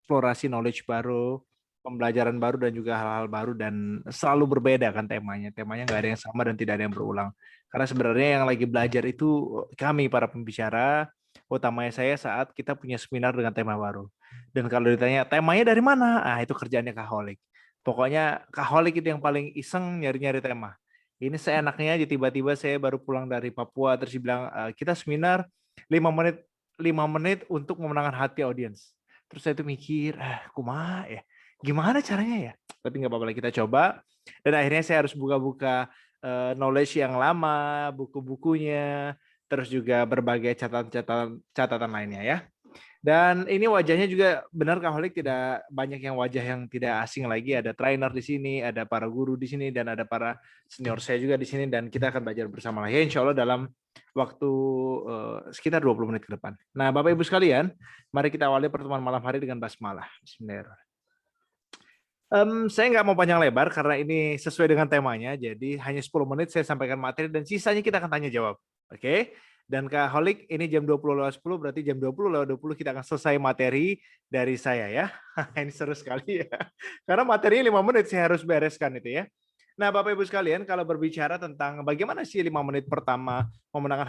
eksplorasi knowledge baru, pembelajaran baru dan juga hal-hal baru dan selalu berbeda kan temanya. Temanya nggak ada yang sama dan tidak ada yang berulang. Karena sebenarnya yang lagi belajar itu kami para pembicara, utamanya saya saat kita punya seminar dengan tema baru. Dan kalau ditanya temanya dari mana? Ah itu kerjaannya Kaholik. Pokoknya Kaholik itu yang paling iseng nyari-nyari tema. Ini saya enaknya aja tiba-tiba saya baru pulang dari Papua terus bilang kita seminar 5 menit 5 menit untuk memenangkan hati audiens. Terus saya tuh mikir, kumaha ya? Gimana caranya ya? Tapi nggak apa-apa kita coba. Dan akhirnya saya harus buka-buka knowledge yang lama, buku-bukunya, terus juga berbagai catatan lainnya ya. Dan ini wajahnya juga benar Kaholik tidak banyak yang wajah yang tidak asing lagi. Ada trainer di sini, ada para guru di sini, dan ada para senior saya juga di sini. Dan kita akan belajar bersama lagi insya Allah dalam waktu sekitar 20 menit ke depan. Nah Bapak Ibu sekalian, mari kita awali pertemuan malam hari dengan basmalah. Bismillahirrahmanirrahim. Saya nggak mau panjang lebar karena ini sesuai dengan temanya. Jadi hanya 10 menit saya sampaikan materi dan sisanya kita akan tanya jawab. Oke? Dan Kak Holik ini jam 20.10 berarti jam 20.20 kita akan selesai materi dari saya ya. Ini seru sekali ya. Karena materinya 5 menit saya harus bereskan itu ya. Nah Bapak Ibu sekalian kalau berbicara tentang bagaimana sih 5 menit pertama memenangkan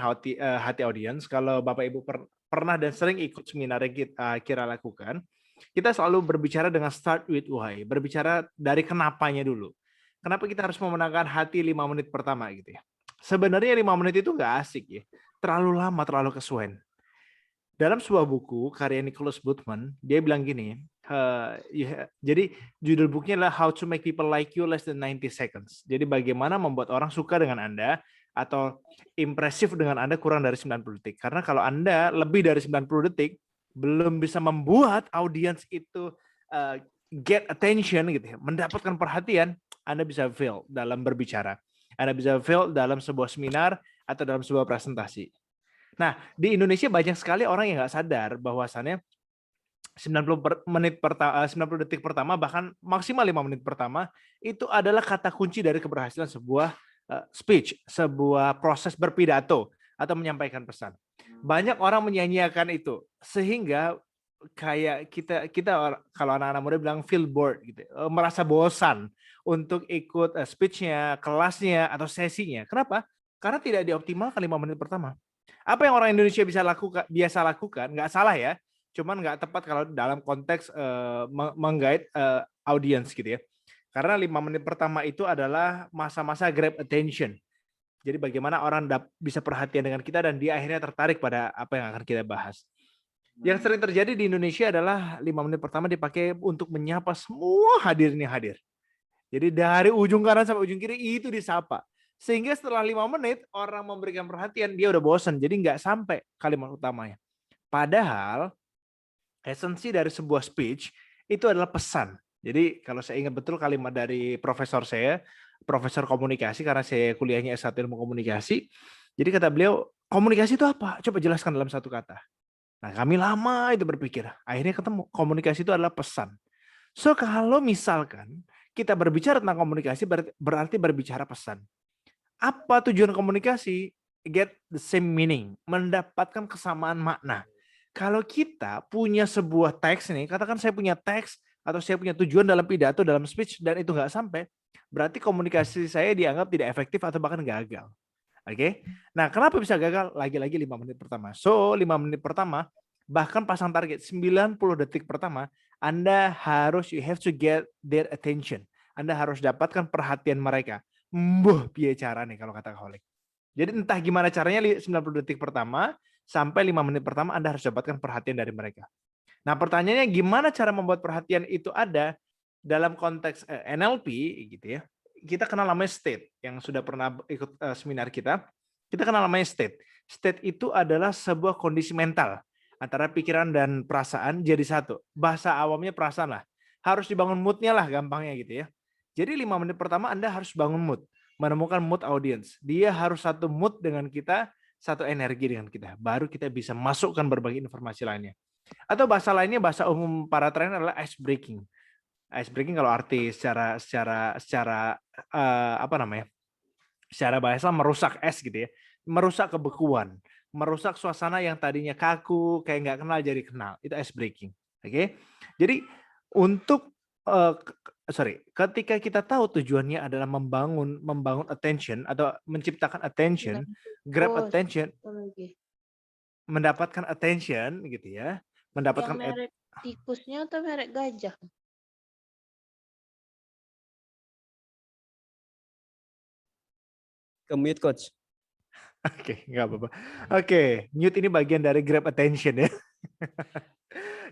hati audiens. Kalau Bapak Ibu pernah dan sering ikut seminar yang kita lakukan, kita selalu berbicara dengan start with why, berbicara dari kenapanya dulu. Kenapa kita harus memenangkan hati 5 menit pertama gitu ya. Sebenarnya 5 menit itu nggak asik ya. Terlalu lama, terlalu kesuwen. Dalam sebuah buku karya Nicholas Buttman, dia bilang gini, jadi judul bukunya adalah How to Make People Like You Less Than 90 Seconds. Jadi bagaimana membuat orang suka dengan Anda atau impresif dengan Anda kurang dari 90 detik. Karena kalau Anda lebih dari 90 detik, belum bisa membuat audiens itu get attention gitu ya, mendapatkan perhatian, Anda bisa fail dalam berbicara. Anda bisa fail dalam sebuah seminar atau dalam sebuah presentasi. Nah, di Indonesia banyak sekali orang yang nggak sadar bahwasannya 90 detik pertama bahkan maksimal 5 menit pertama itu adalah kata kunci dari keberhasilan sebuah speech, sebuah proses berpidato atau menyampaikan pesan. Banyak orang menyanyiakan itu sehingga kayak kita kalau anak-anak muda bilang feel bored gitu, merasa bosan untuk ikut speech-nya, kelasnya atau sesinya. Kenapa? Karena tidak dioptimalkan 5 menit pertama. Apa yang orang Indonesia biasa lakukan, nggak salah ya, cuman nggak tepat kalau dalam konteks menggait audiens gitu ya. Karena 5 menit pertama itu adalah masa-masa grab attention. Jadi bagaimana orang bisa perhatian dengan kita dan dia akhirnya tertarik pada apa yang akan kita bahas. Yang sering terjadi di Indonesia adalah 5 menit pertama dipakai untuk menyapa semua hadirin yang hadir. Jadi dari ujung kanan sampai ujung kiri itu disapa. Sehingga setelah 5 menit orang memberikan perhatian dia udah bosan. Jadi nggak sampai kalimat utamanya. Padahal esensi dari sebuah speech itu adalah pesan. Jadi kalau saya ingat betul kalimat dari profesor saya, profesor komunikasi karena saya kuliahnya S1 Ilmu Komunikasi. Jadi kata beliau, komunikasi itu apa? Coba jelaskan dalam satu kata. Nah kami lama itu berpikir. Akhirnya ketemu, komunikasi itu adalah pesan. So kalau misalkan kita berbicara tentang komunikasi berarti berbicara pesan. Apa tujuan komunikasi? Get the same meaning, mendapatkan kesamaan makna. Kalau kita punya sebuah teks nih, katakan saya punya teks atau saya punya tujuan dalam pidato, dalam speech dan itu nggak sampai, berarti komunikasi saya dianggap tidak efektif atau bahkan gagal. Oke. Nah, kenapa bisa gagal? Lagi-lagi 5 menit pertama. So, 5 menit pertama bahkan pasang target 90 detik pertama, you have to get their attention. Anda harus dapatkan perhatian mereka. Mbuh, piye cara nih kalau kata Holik. Jadi entah gimana caranya 90 detik pertama sampai 5 menit pertama Anda harus dapatkan perhatian dari mereka. Nah, pertanyaannya gimana cara membuat perhatian itu ada dalam konteks NLP gitu ya. Kita kenal namanya state yang sudah pernah ikut seminar kita. Kita kenal namanya state. State itu adalah sebuah kondisi mental antara pikiran dan perasaan jadi satu. Bahasa awamnya perasaan lah. Harus dibangun mood-nya lah gampangnya gitu ya. Jadi 5 menit pertama Anda harus bangun mood, menemukan mood audience. Dia harus satu mood dengan kita, satu energi dengan kita. Baru kita bisa masukkan berbagai informasi lainnya. Atau bahasa lainnya, bahasa umum para trainer adalah ice breaking. Ice breaking kalau arti secara apa namanya? Secara bahasa merusak es gitu ya. Merusak kebekuan, merusak suasana yang tadinya kaku, kayak nggak kenal jadi kenal. Itu ice breaking. Oke. Jadi untuk ketika kita tahu tujuannya adalah membangun attention atau menciptakan attention, grab Oh, attention, satu lagi. mendapatkan attention gitu ya, Yang mendapatkan merek tikusnya atau merek gajah? Ke-mute coach. Oke, nggak apa-apa. Oke, mute ini bagian dari grab attention ya.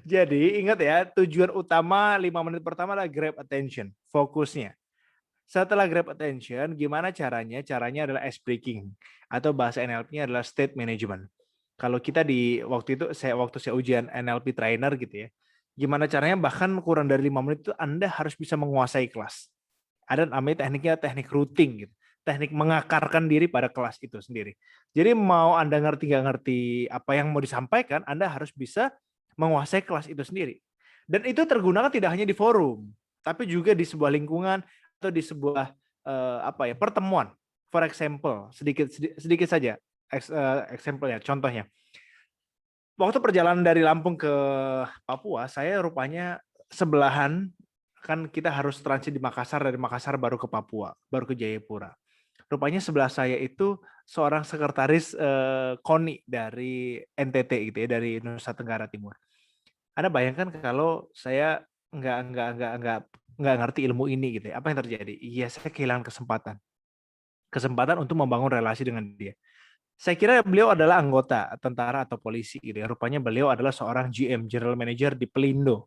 Jadi ingat ya, tujuan utama 5 menit pertama adalah grab attention, fokusnya. Setelah grab attention, gimana caranya? Caranya adalah ice breaking atau bahasa NLP-nya adalah state management. Kalau kita waktu saya ujian NLP trainer gitu ya, gimana caranya bahkan kurang dari 5 menit itu Anda harus bisa menguasai kelas. Ada namanya tekniknya teknik routing gitu. Teknik mengakarkan diri pada kelas itu sendiri. Jadi mau Anda ngerti nggak ngerti apa yang mau disampaikan, Anda harus bisa menguasai kelas itu sendiri. Dan itu tergunakan tidak hanya di forum, tapi juga di sebuah lingkungan atau di sebuah pertemuan. For example, sedikit saja example-nya, contohnya. Waktu perjalanan dari Lampung ke Papua, saya rupanya sebelahan, kan kita harus transit di Makassar, dari Makassar baru ke Papua, baru ke Jayapura. Rupanya sebelah saya itu seorang sekretaris KONI dari NTT gitu ya, dari Nusa Tenggara Timur. Anda bayangkan kalau saya nggak ngerti ilmu ini gitu ya, apa yang terjadi? Iya, saya kehilangan kesempatan untuk membangun relasi dengan dia. Saya kira beliau adalah anggota tentara atau polisi gitu ya. Rupanya beliau adalah seorang GM, General Manager di Pelindo.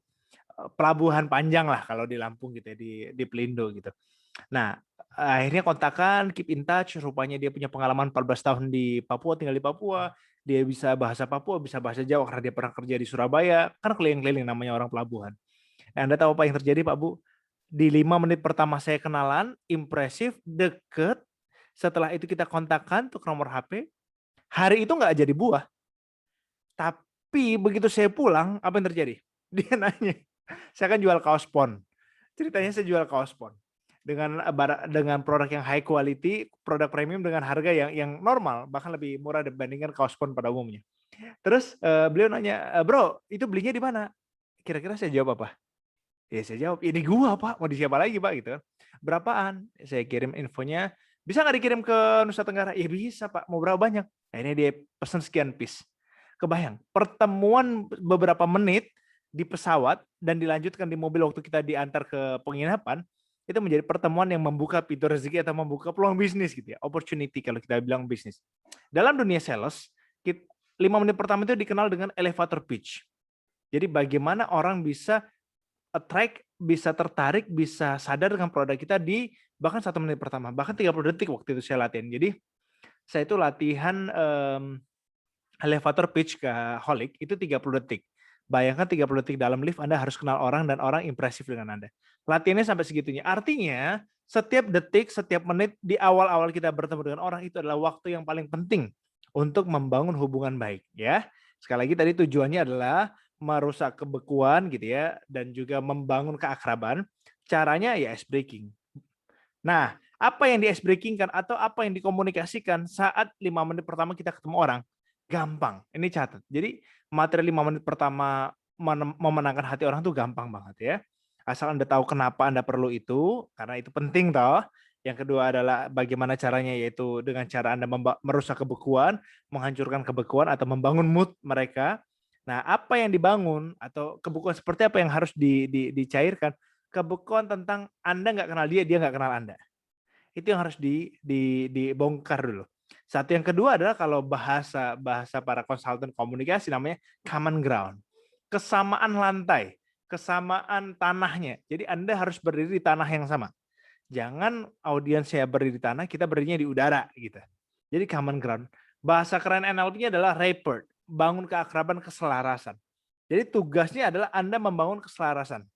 Pelabuhan panjang lah kalau di Lampung gitu ya, di Pelindo gitu. Nah, akhirnya kontakan, keep in touch. Rupanya dia punya pengalaman 14 tahun di Papua, tinggal di Papua. Dia bisa bahasa Papua, bisa bahasa Jawa karena dia pernah kerja di Surabaya. Kan keliling-keliling namanya orang pelabuhan. Nah, Anda tahu apa yang terjadi, Pak Bu? Di 5 menit pertama saya kenalan, impresif, deket. Setelah itu kita kontakkan untuk nomor HP. Hari itu nggak jadi buah. Tapi begitu saya pulang, apa yang terjadi? Dia nanya, saya kan jual kaos pon. Ceritanya saya jual kaos pon dengan produk yang high quality, produk premium dengan harga yang normal, bahkan lebih murah dibandingkan kaos pon pada umumnya. Terus beliau nanya, bro, itu belinya di mana? Kira-kira saya jawab apa? Ya saya jawab, ini gua Pak, mau di siapa lagi Pak gitu. Berapaan? Saya kirim infonya, bisa nggak dikirim ke Nusa Tenggara? Ya bisa Pak, mau berapa banyak? Nah, ini dia pesan sekian piece. Kebayang, pertemuan beberapa menit di pesawat dan dilanjutkan di mobil waktu kita diantar ke penginapan, itu menjadi pertemuan yang membuka pintu rezeki atau membuka peluang bisnis gitu ya, opportunity kalau kita bilang bisnis. Dalam dunia sales, 5 menit pertama itu dikenal dengan elevator pitch. Jadi bagaimana orang bisa attract, bisa tertarik, bisa sadar dengan produk kita di bahkan 1 menit pertama, bahkan 30 detik waktu itu saya latihan. Jadi saya itu latihan elevator pitch ke Holic itu 30 detik. Bayangkan 30 detik dalam lift Anda harus kenal orang dan orang impresif dengan Anda. Latihannya sampai segitunya. Artinya setiap detik, setiap menit di awal-awal kita bertemu dengan orang itu adalah waktu yang paling penting untuk membangun hubungan baik ya. Sekali lagi tadi tujuannya adalah merusak kebekuan gitu ya dan juga membangun keakraban. Caranya ya ice breaking. Nah, apa yang di ice breaking kan atau apa yang dikomunikasikan saat 5 menit pertama kita ketemu orang? Gampang. Ini catat. Jadi materi 5 menit pertama memenangkan hati orang tuh gampang banget ya. Asal Anda tahu kenapa Anda perlu itu, karena itu penting toh. Yang kedua adalah bagaimana caranya, yaitu dengan cara Anda merusak kebekuan, menghancurkan kebekuan atau membangun mood mereka. Nah, apa yang dibangun atau kebekuan seperti apa yang harus dicairkan? Kebekuan tentang Anda nggak kenal dia, dia nggak kenal Anda. Itu yang harus dibongkar dulu. Satu, yang kedua adalah kalau bahasa para konsultan komunikasi namanya common ground. Kesamaan lantai, kesamaan tanahnya. Jadi Anda harus berdiri di tanah yang sama. Jangan audiens saya berdiri di tanah, kita berdirinya di udara gitu. Jadi common ground. Bahasa keren NLP-nya adalah rapport, bangun keakraban, keselarasan. Jadi tugasnya adalah Anda membangun keselarasan.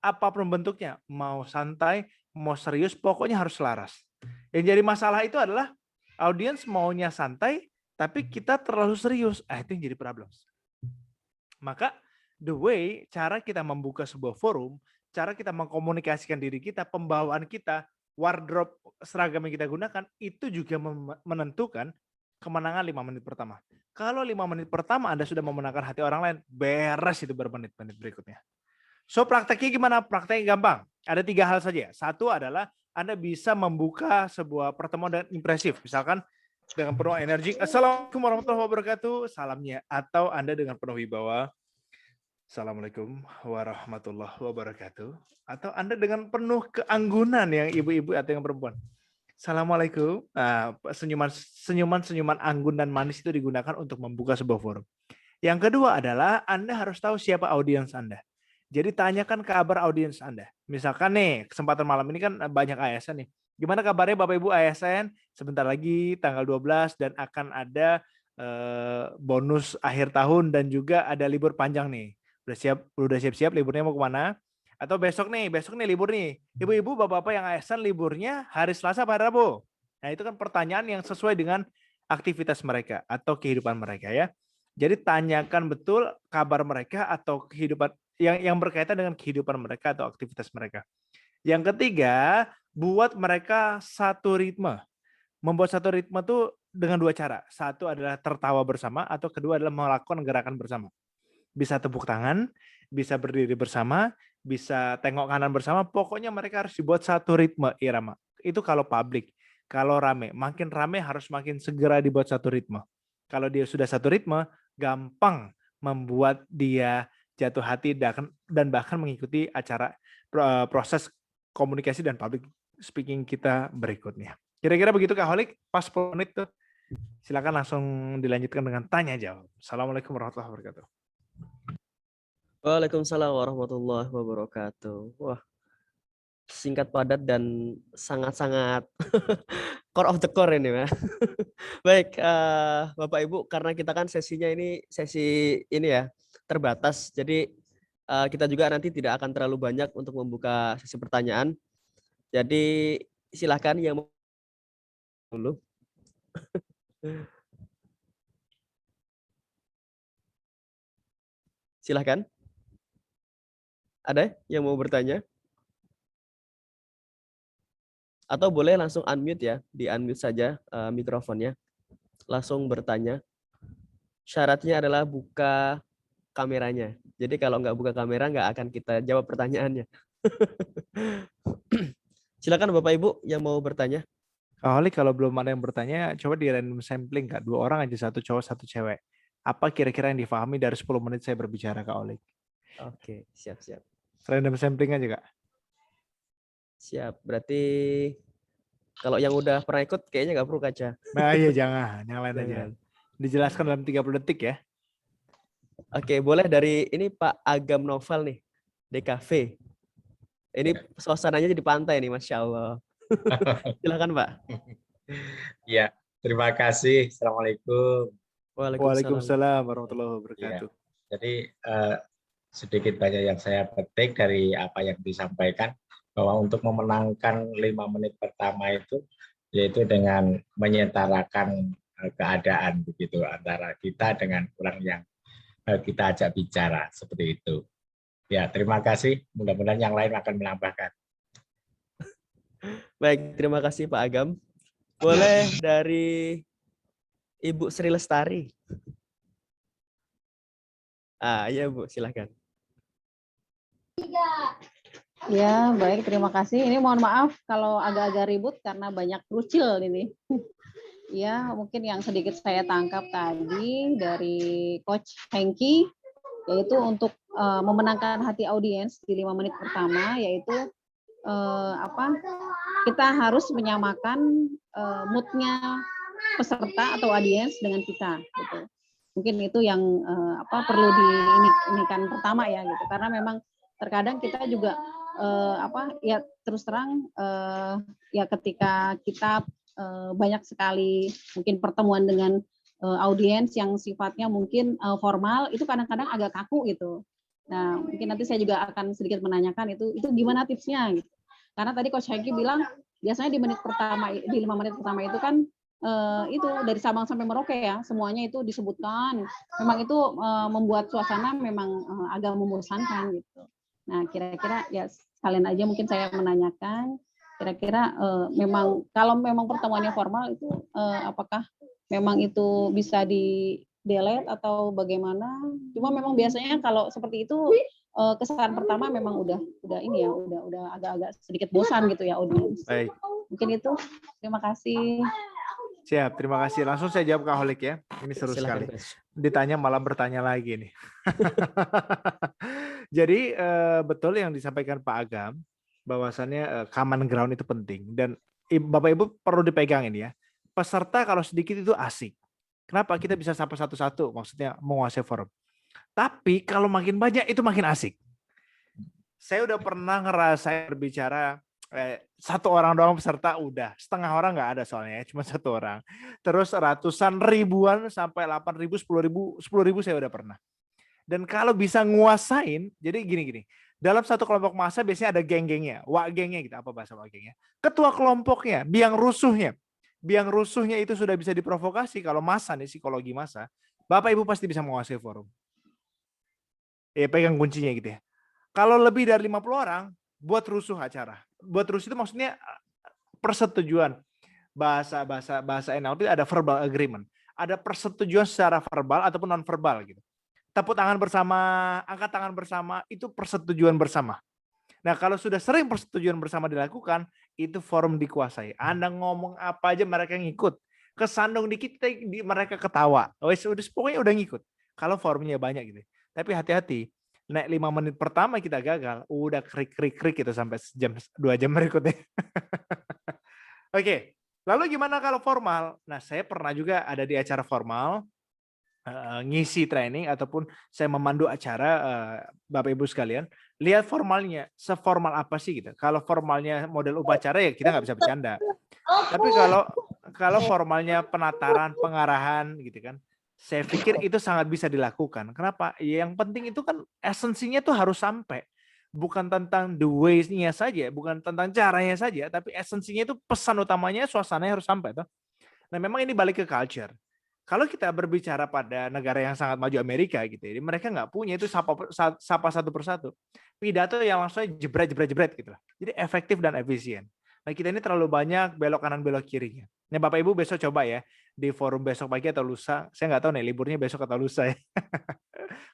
Apapun bentuknya, mau santai, mau serius, pokoknya harus selaras. Yang jadi masalah itu adalah audiens maunya santai, tapi kita terlalu serius. Itu yang jadi problem. Maka the way, cara kita membuka sebuah forum, cara kita mengkomunikasikan diri kita, pembawaan kita, wardrobe seragam yang kita gunakan, itu juga menentukan kemenangan 5 menit pertama. Kalau 5 menit pertama Anda sudah memenangkan hati orang lain, beres itu bermenit-menit berikutnya. So prakteknya gimana? Prakteknya gampang. Ada 3 hal saja. Satu adalah Anda bisa membuka sebuah pertemuan dengan impresif. Misalkan dengan penuh energi, Assalamualaikum warahmatullahi wabarakatuh, salamnya. Atau Anda dengan penuh wibawa, Assalamualaikum warahmatullahi wabarakatuh. Atau Anda dengan penuh keanggunan yang ibu-ibu atau yang perempuan. Assalamualaikum. Nah, senyuman anggun dan manis itu digunakan untuk membuka sebuah forum. Yang kedua adalah Anda harus tahu siapa audiens Anda. Jadi tanyakan kabar audiens Anda. Misalkan nih, kesempatan malam ini kan banyak ASN nih. Gimana kabarnya Bapak Ibu ASN? Sebentar lagi tanggal 12 dan akan ada bonus akhir tahun dan juga ada libur panjang nih. Udah siap-siap liburnya mau kemana? Atau besok nih libur nih. Ibu-ibu, bapak-bapak yang ASN liburnya hari Selasa apa hari Rabu? Nah, itu kan pertanyaan yang sesuai dengan aktivitas mereka atau kehidupan mereka ya. Jadi tanyakan betul kabar mereka atau kehidupan yang berkaitan dengan kehidupan mereka atau aktivitas mereka. Yang ketiga, buat mereka satu ritme. Membuat satu ritme tuh dengan 2 cara. Satu adalah tertawa bersama atau kedua adalah melakukan gerakan bersama. Bisa tepuk tangan, bisa berdiri bersama, bisa tengok kanan bersama, pokoknya mereka harus dibuat satu ritme irama. Itu kalau publik. Kalau rame, makin rame harus makin segera dibuat satu ritme. Kalau dia sudah satu ritme, gampang membuat dia jatuh hati dan bahkan mengikuti acara proses komunikasi dan public speaking kita berikutnya. Kira-kira begitu Kak Holik, pas 10 menit tuh. Silakan langsung dilanjutkan dengan tanya jawab. Assalamualaikum warahmatullahi wabarakatuh. Waalaikumsalam warahmatullahi wabarakatuh. Wah, singkat padat dan sangat-sangat core of the core ini ya. Baik, Bapak Ibu, karena kita kan sesinya ini sesi ini ya terbatas, jadi kita juga nanti tidak akan terlalu banyak untuk membuka sesi pertanyaan. Jadi silakan yang mau dulu. Silakan. Ada yang mau bertanya? Atau boleh langsung unmute ya, di-unmute saja mikrofonnya. Langsung bertanya. Syaratnya adalah buka kameranya. Jadi kalau nggak buka kamera nggak akan kita jawab pertanyaannya. Silakan Bapak Ibu yang mau bertanya. Kak Holik, kalau belum ada yang bertanya, coba di random sampling Kak. 2 orang aja, 1 cowok, 1 cewek. Apa kira-kira yang difahami dari 10 menit saya berbicara Kak Holik? Oke, siap-siap. Random sampling aja Kak. Siap, berarti kalau yang udah pernah ikut kayaknya nggak perlu kaca. Nah iya jangan, yang lain aja. Jangan. Dijelaskan dalam 30 detik ya. Oke, boleh dari ini Pak Agam Novel nih, DKV. Ini suasananya jadi pantai nih, Masya Allah. Silakan Pak. Ya, terima kasih. Assalamualaikum. Waalaikumsalam warahmatullahi wabarakatuh. Jadi sedikit banyak yang saya petik dari apa yang disampaikan, bahwa untuk memenangkan 5 menit pertama itu yaitu dengan menyetarakan keadaan begitu antara kita dengan orang yang kita ajak bicara, seperti itu. Ya, terima kasih. Mudah-mudahan yang lain akan menambahkan. Baik, terima kasih Pak Agam. Boleh dari Ibu Sri Lestari. Iya Bu, silakan. Ya, baik, terima kasih. Ini mohon maaf kalau agak-agak ribut karena banyak rucil ini. Ya, mungkin yang sedikit saya tangkap tadi dari Coach Hengki, yaitu untuk memenangkan hati audiens di 5 menit pertama, yaitu kita harus menyamakan mood-nya peserta atau audiens dengan kita. Gitu. Mungkin itu yang perlu diinikan pertama ya, gitu. Karena memang terkadang kita juga ya terus terang ya ketika kita banyak sekali mungkin pertemuan dengan audiens yang sifatnya mungkin formal, itu kadang-kadang agak kaku gitu. Nah, mungkin nanti saya juga akan sedikit menanyakan itu gimana tipsnya gitu. Karena tadi Coach Hengki bilang biasanya di 5 menit pertama itu kan itu dari Sabang sampai Merauke ya, semuanya itu disebutkan. Memang itu membuat suasana memang agak membosankan gitu. Nah, kira-kira ya sekalian aja mungkin saya menanyakan, kira-kira memang kalau memang pertemuannya formal itu apakah memang itu bisa di delete atau bagaimana. Cuma memang biasanya kalau seperti itu kesan pertama memang udah ini ya, udah agak-agak sedikit bosan gitu ya audiens. Baik, Mungkin itu. Terima kasih. siap. Terima kasih. Langsung saya jawab Kak Holik ya. Ini seru Silakan, sekali. Coach. Ditanya malah bertanya lagi nih. Jadi betul yang disampaikan Pak Agam, bahwasannya common ground itu penting. Dan Bapak Ibu perlu dipegangin ya. Peserta kalau sedikit itu asik. Kenapa? Kita bisa sapa satu-satu, maksudnya menguasai forum. Tapi kalau makin banyak itu makin asik. Saya udah pernah ngerasain berbicara satu orang doang peserta udah, setengah orang nggak ada soalnya ya, cuma satu orang. Terus ratusan ribuan sampai 8.000, 10.000 saya udah pernah. Dan kalau bisa nguasain, jadi gini-gini. Dalam satu kelompok massa biasanya ada geng-gengnya, wak gengnya gitu, apa bahasa wak gengnya? Ketua kelompoknya, biang rusuhnya. Biang rusuhnya itu sudah bisa diprovokasi kalau massa nih, psikologi massa. Bapak Ibu pasti bisa menguasai forum. Ya pegang kuncinya gitu ya. Kalau lebih dari 50 orang, buat rusuh acara. Buat rusuh itu maksudnya persetujuan. Bahasa NLP ada verbal agreement. Ada persetujuan secara verbal ataupun non verbal gitu. Tepuk tangan bersama, angkat tangan bersama, itu persetujuan bersama. Nah, kalau sudah sering persetujuan bersama dilakukan, itu forum dikuasai. Anda ngomong apa aja mereka ngikut. Kesandung dikit mereka ketawa. Pokoknya udah ngikut. Kalau forumnya banyak gitu. Tapi hati-hati, naik 5 menit pertama kita gagal, udah krik itu sampai 2 jam berikutnya. Oke, lalu gimana kalau formal? Nah, saya pernah juga ada di acara formal, ngisi training ataupun saya memandu acara, Bapak Ibu sekalian, lihat formalnya, seformal apa sih gitu. Kalau formalnya model upacara ya kita nggak bisa bercanda. Tapi kalau formalnya penataran, pengarahan gitu kan, saya pikir itu sangat bisa dilakukan. Kenapa? Yang penting itu kan esensinya tuh harus sampai. Bukan tentang the way-nya saja, bukan tentang caranya saja, tapi esensinya itu pesan utamanya, suasananya harus sampai. Toh. Nah memang ini balik ke culture. Kalau kita berbicara pada negara yang sangat maju Amerika gitu, ya, mereka nggak punya itu sapa satu persatu. Pidato yang langsung jebret gitu. Jadi efektif dan efisien. Nah kita ini terlalu banyak belok kanan belok kirinya. Nah Bapak Ibu besok coba ya di forum besok pagi atau lusa. Saya nggak tahu nih liburnya besok atau lusa ya.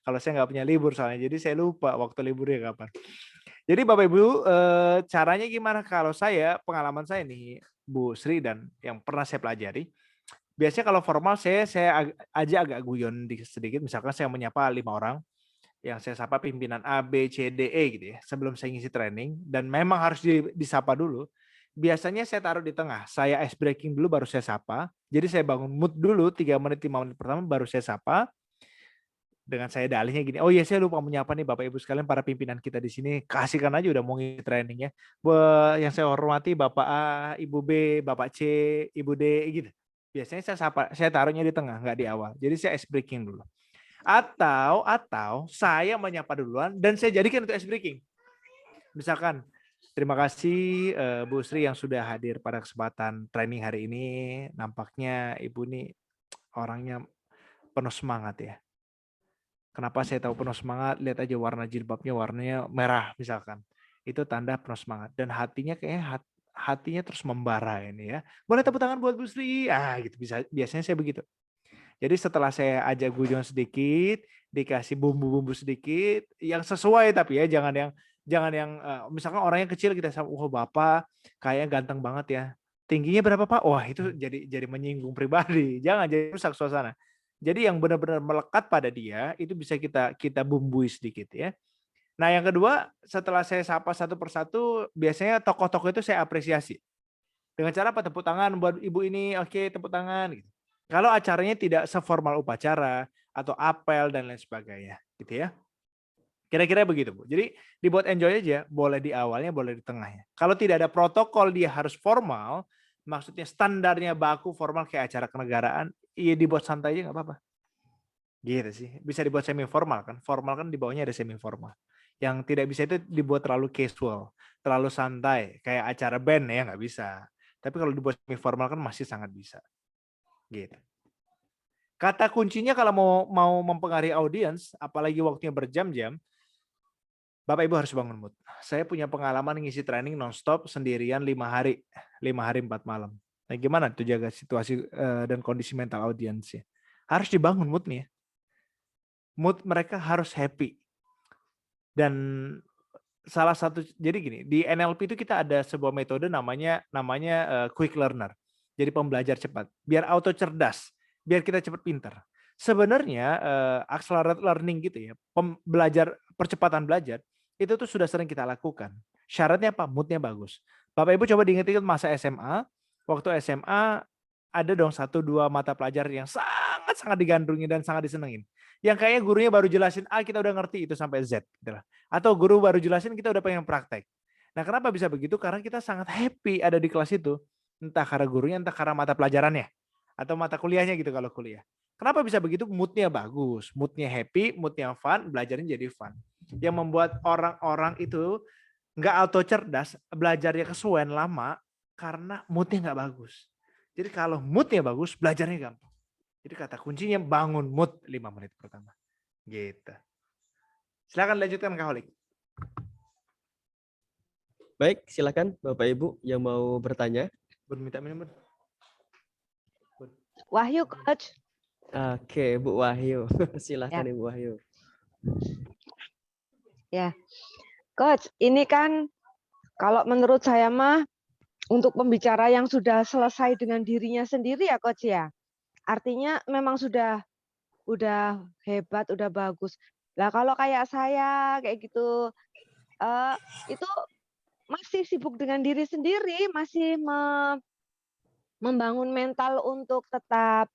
Kalau saya nggak punya libur soalnya, jadi saya lupa waktu liburnya kapan. Jadi Bapak Ibu caranya gimana? Kalau saya pengalaman saya nih Bu Sri dan yang pernah saya pelajari. Biasanya kalau formal saya agak guyon sedikit. Misalkan saya menyapa 5 orang, yang saya sapa pimpinan A, B, C, D, E gitu ya. Sebelum saya ngisi training dan memang harus disapa dulu. Biasanya saya taruh di tengah. Saya ice breaking dulu baru saya sapa. Jadi saya bangun mood dulu 3 menit 5 menit pertama baru saya sapa. Dengan saya dalihnya gini, oh iya saya lupa menyapa nih Bapak Ibu sekalian para pimpinan kita di sini. Kasihkan aja udah mau ngisi training ya. Yang saya hormati Bapak A, Ibu B, Bapak C, Ibu D gitu. Biasanya saya taruhnya di tengah, nggak di awal. Jadi saya ice breaking dulu. Atau saya menyapa duluan dan saya jadikan itu ice breaking. Misalkan, terima kasih Bu Sri yang sudah hadir pada kesempatan training hari ini. Nampaknya Ibu ini orangnya penuh semangat ya. Kenapa saya tahu penuh semangat? Lihat aja warna jilbabnya warnanya merah misalkan. Itu tanda penuh semangat. Dan hatinya kayaknya hatinya terus membara ini ya. Boleh tepuk tangan buat Bu Sri? Gitu biasanya saya begitu. Jadi setelah saya ajak guyon sedikit, dikasih bumbu-bumbu sedikit, yang sesuai tapi ya jangan yang misalkan orangnya kecil kita sama, oh Bapak kayaknya ganteng banget ya. Tingginya berapa Pak? Wah itu jadi menyinggung pribadi. Jangan jadi rusak suasana. Jadi yang benar-benar melekat pada dia itu bisa kita bumbui sedikit ya. Nah yang kedua setelah saya sapa satu persatu biasanya tokoh-tokoh itu saya apresiasi. Dengan cara apa? Tepuk tangan buat ibu ini, oke tepuk tangan. Gitu. Kalau acaranya tidak seformal upacara atau apel dan lain sebagainya, gitu ya. Kira-kira begitu Bu. Jadi dibuat enjoy aja, boleh di awalnya, boleh di tengahnya. Kalau tidak ada protokol dia harus formal, maksudnya standarnya baku formal kayak acara kenegaraan, iya dibuat santai aja nggak apa-apa. Gitu sih. Bisa dibuat semi formal kan. Formal kan di bawahnya ada semi formal. Yang tidak bisa itu dibuat terlalu casual, terlalu santai, kayak acara band ya nggak bisa. Tapi kalau dibuat semi formal kan masih sangat bisa. Gitu. Kata kuncinya kalau mau mempengaruhi audiens, apalagi waktunya berjam-jam, Bapak Ibu harus bangun mood. Saya punya pengalaman ngisi training nonstop sendirian 5 hari 4 malam. Nah, gimana tuh jaga situasi dan kondisi mental audiensnya? Harus dibangun moodnya. Mood mereka harus happy. Dan salah satu, jadi gini, di NLP itu kita ada sebuah metode namanya quick learner. Jadi pembelajar cepat, biar auto cerdas, biar kita cepat pintar. Sebenarnya accelerated learning gitu ya, percepatan belajar itu tuh sudah sering kita lakukan. Syaratnya apa? Moodnya bagus. Bapak Ibu coba diingat-ingat masa SMA. Waktu SMA ada dong 1-2 mata pelajar yang sangat-sangat digandrungi dan sangat disenengin. Yang kayaknya gurunya baru jelasin A, kita udah ngerti itu sampai Z. Gitu lah. Atau guru baru jelasin, kita udah pengen praktek. Nah, kenapa bisa begitu? Karena kita sangat happy ada di kelas itu. Entah karena gurunya, entah karena mata pelajarannya. Atau mata kuliahnya gitu kalau kuliah. Kenapa bisa begitu? Moodnya bagus, moodnya happy, moodnya fun, belajarnya jadi fun. Yang membuat orang-orang itu nggak auto cerdas, belajarnya kesuwen lama karena moodnya nggak bagus. Jadi kalau moodnya bagus, belajarnya gampang. Jadi kata kuncinya bangun mood 5 menit pertama. Gitu. Silakan lanjutkan Kak Holik. Baik, silakan Bapak Ibu yang mau bertanya. Minta minum. Wahyu, Coach. Oke, Bu Wahyu. Silakan Ibu Wahyu. Ya, Coach, ini kan kalau menurut saya mah untuk pembicara yang sudah selesai dengan dirinya sendiri ya, Coach ya. Artinya memang udah hebat, udah bagus. Lah kalau kayak saya kayak gitu, itu masih sibuk dengan diri sendiri, masih membangun mental untuk tetap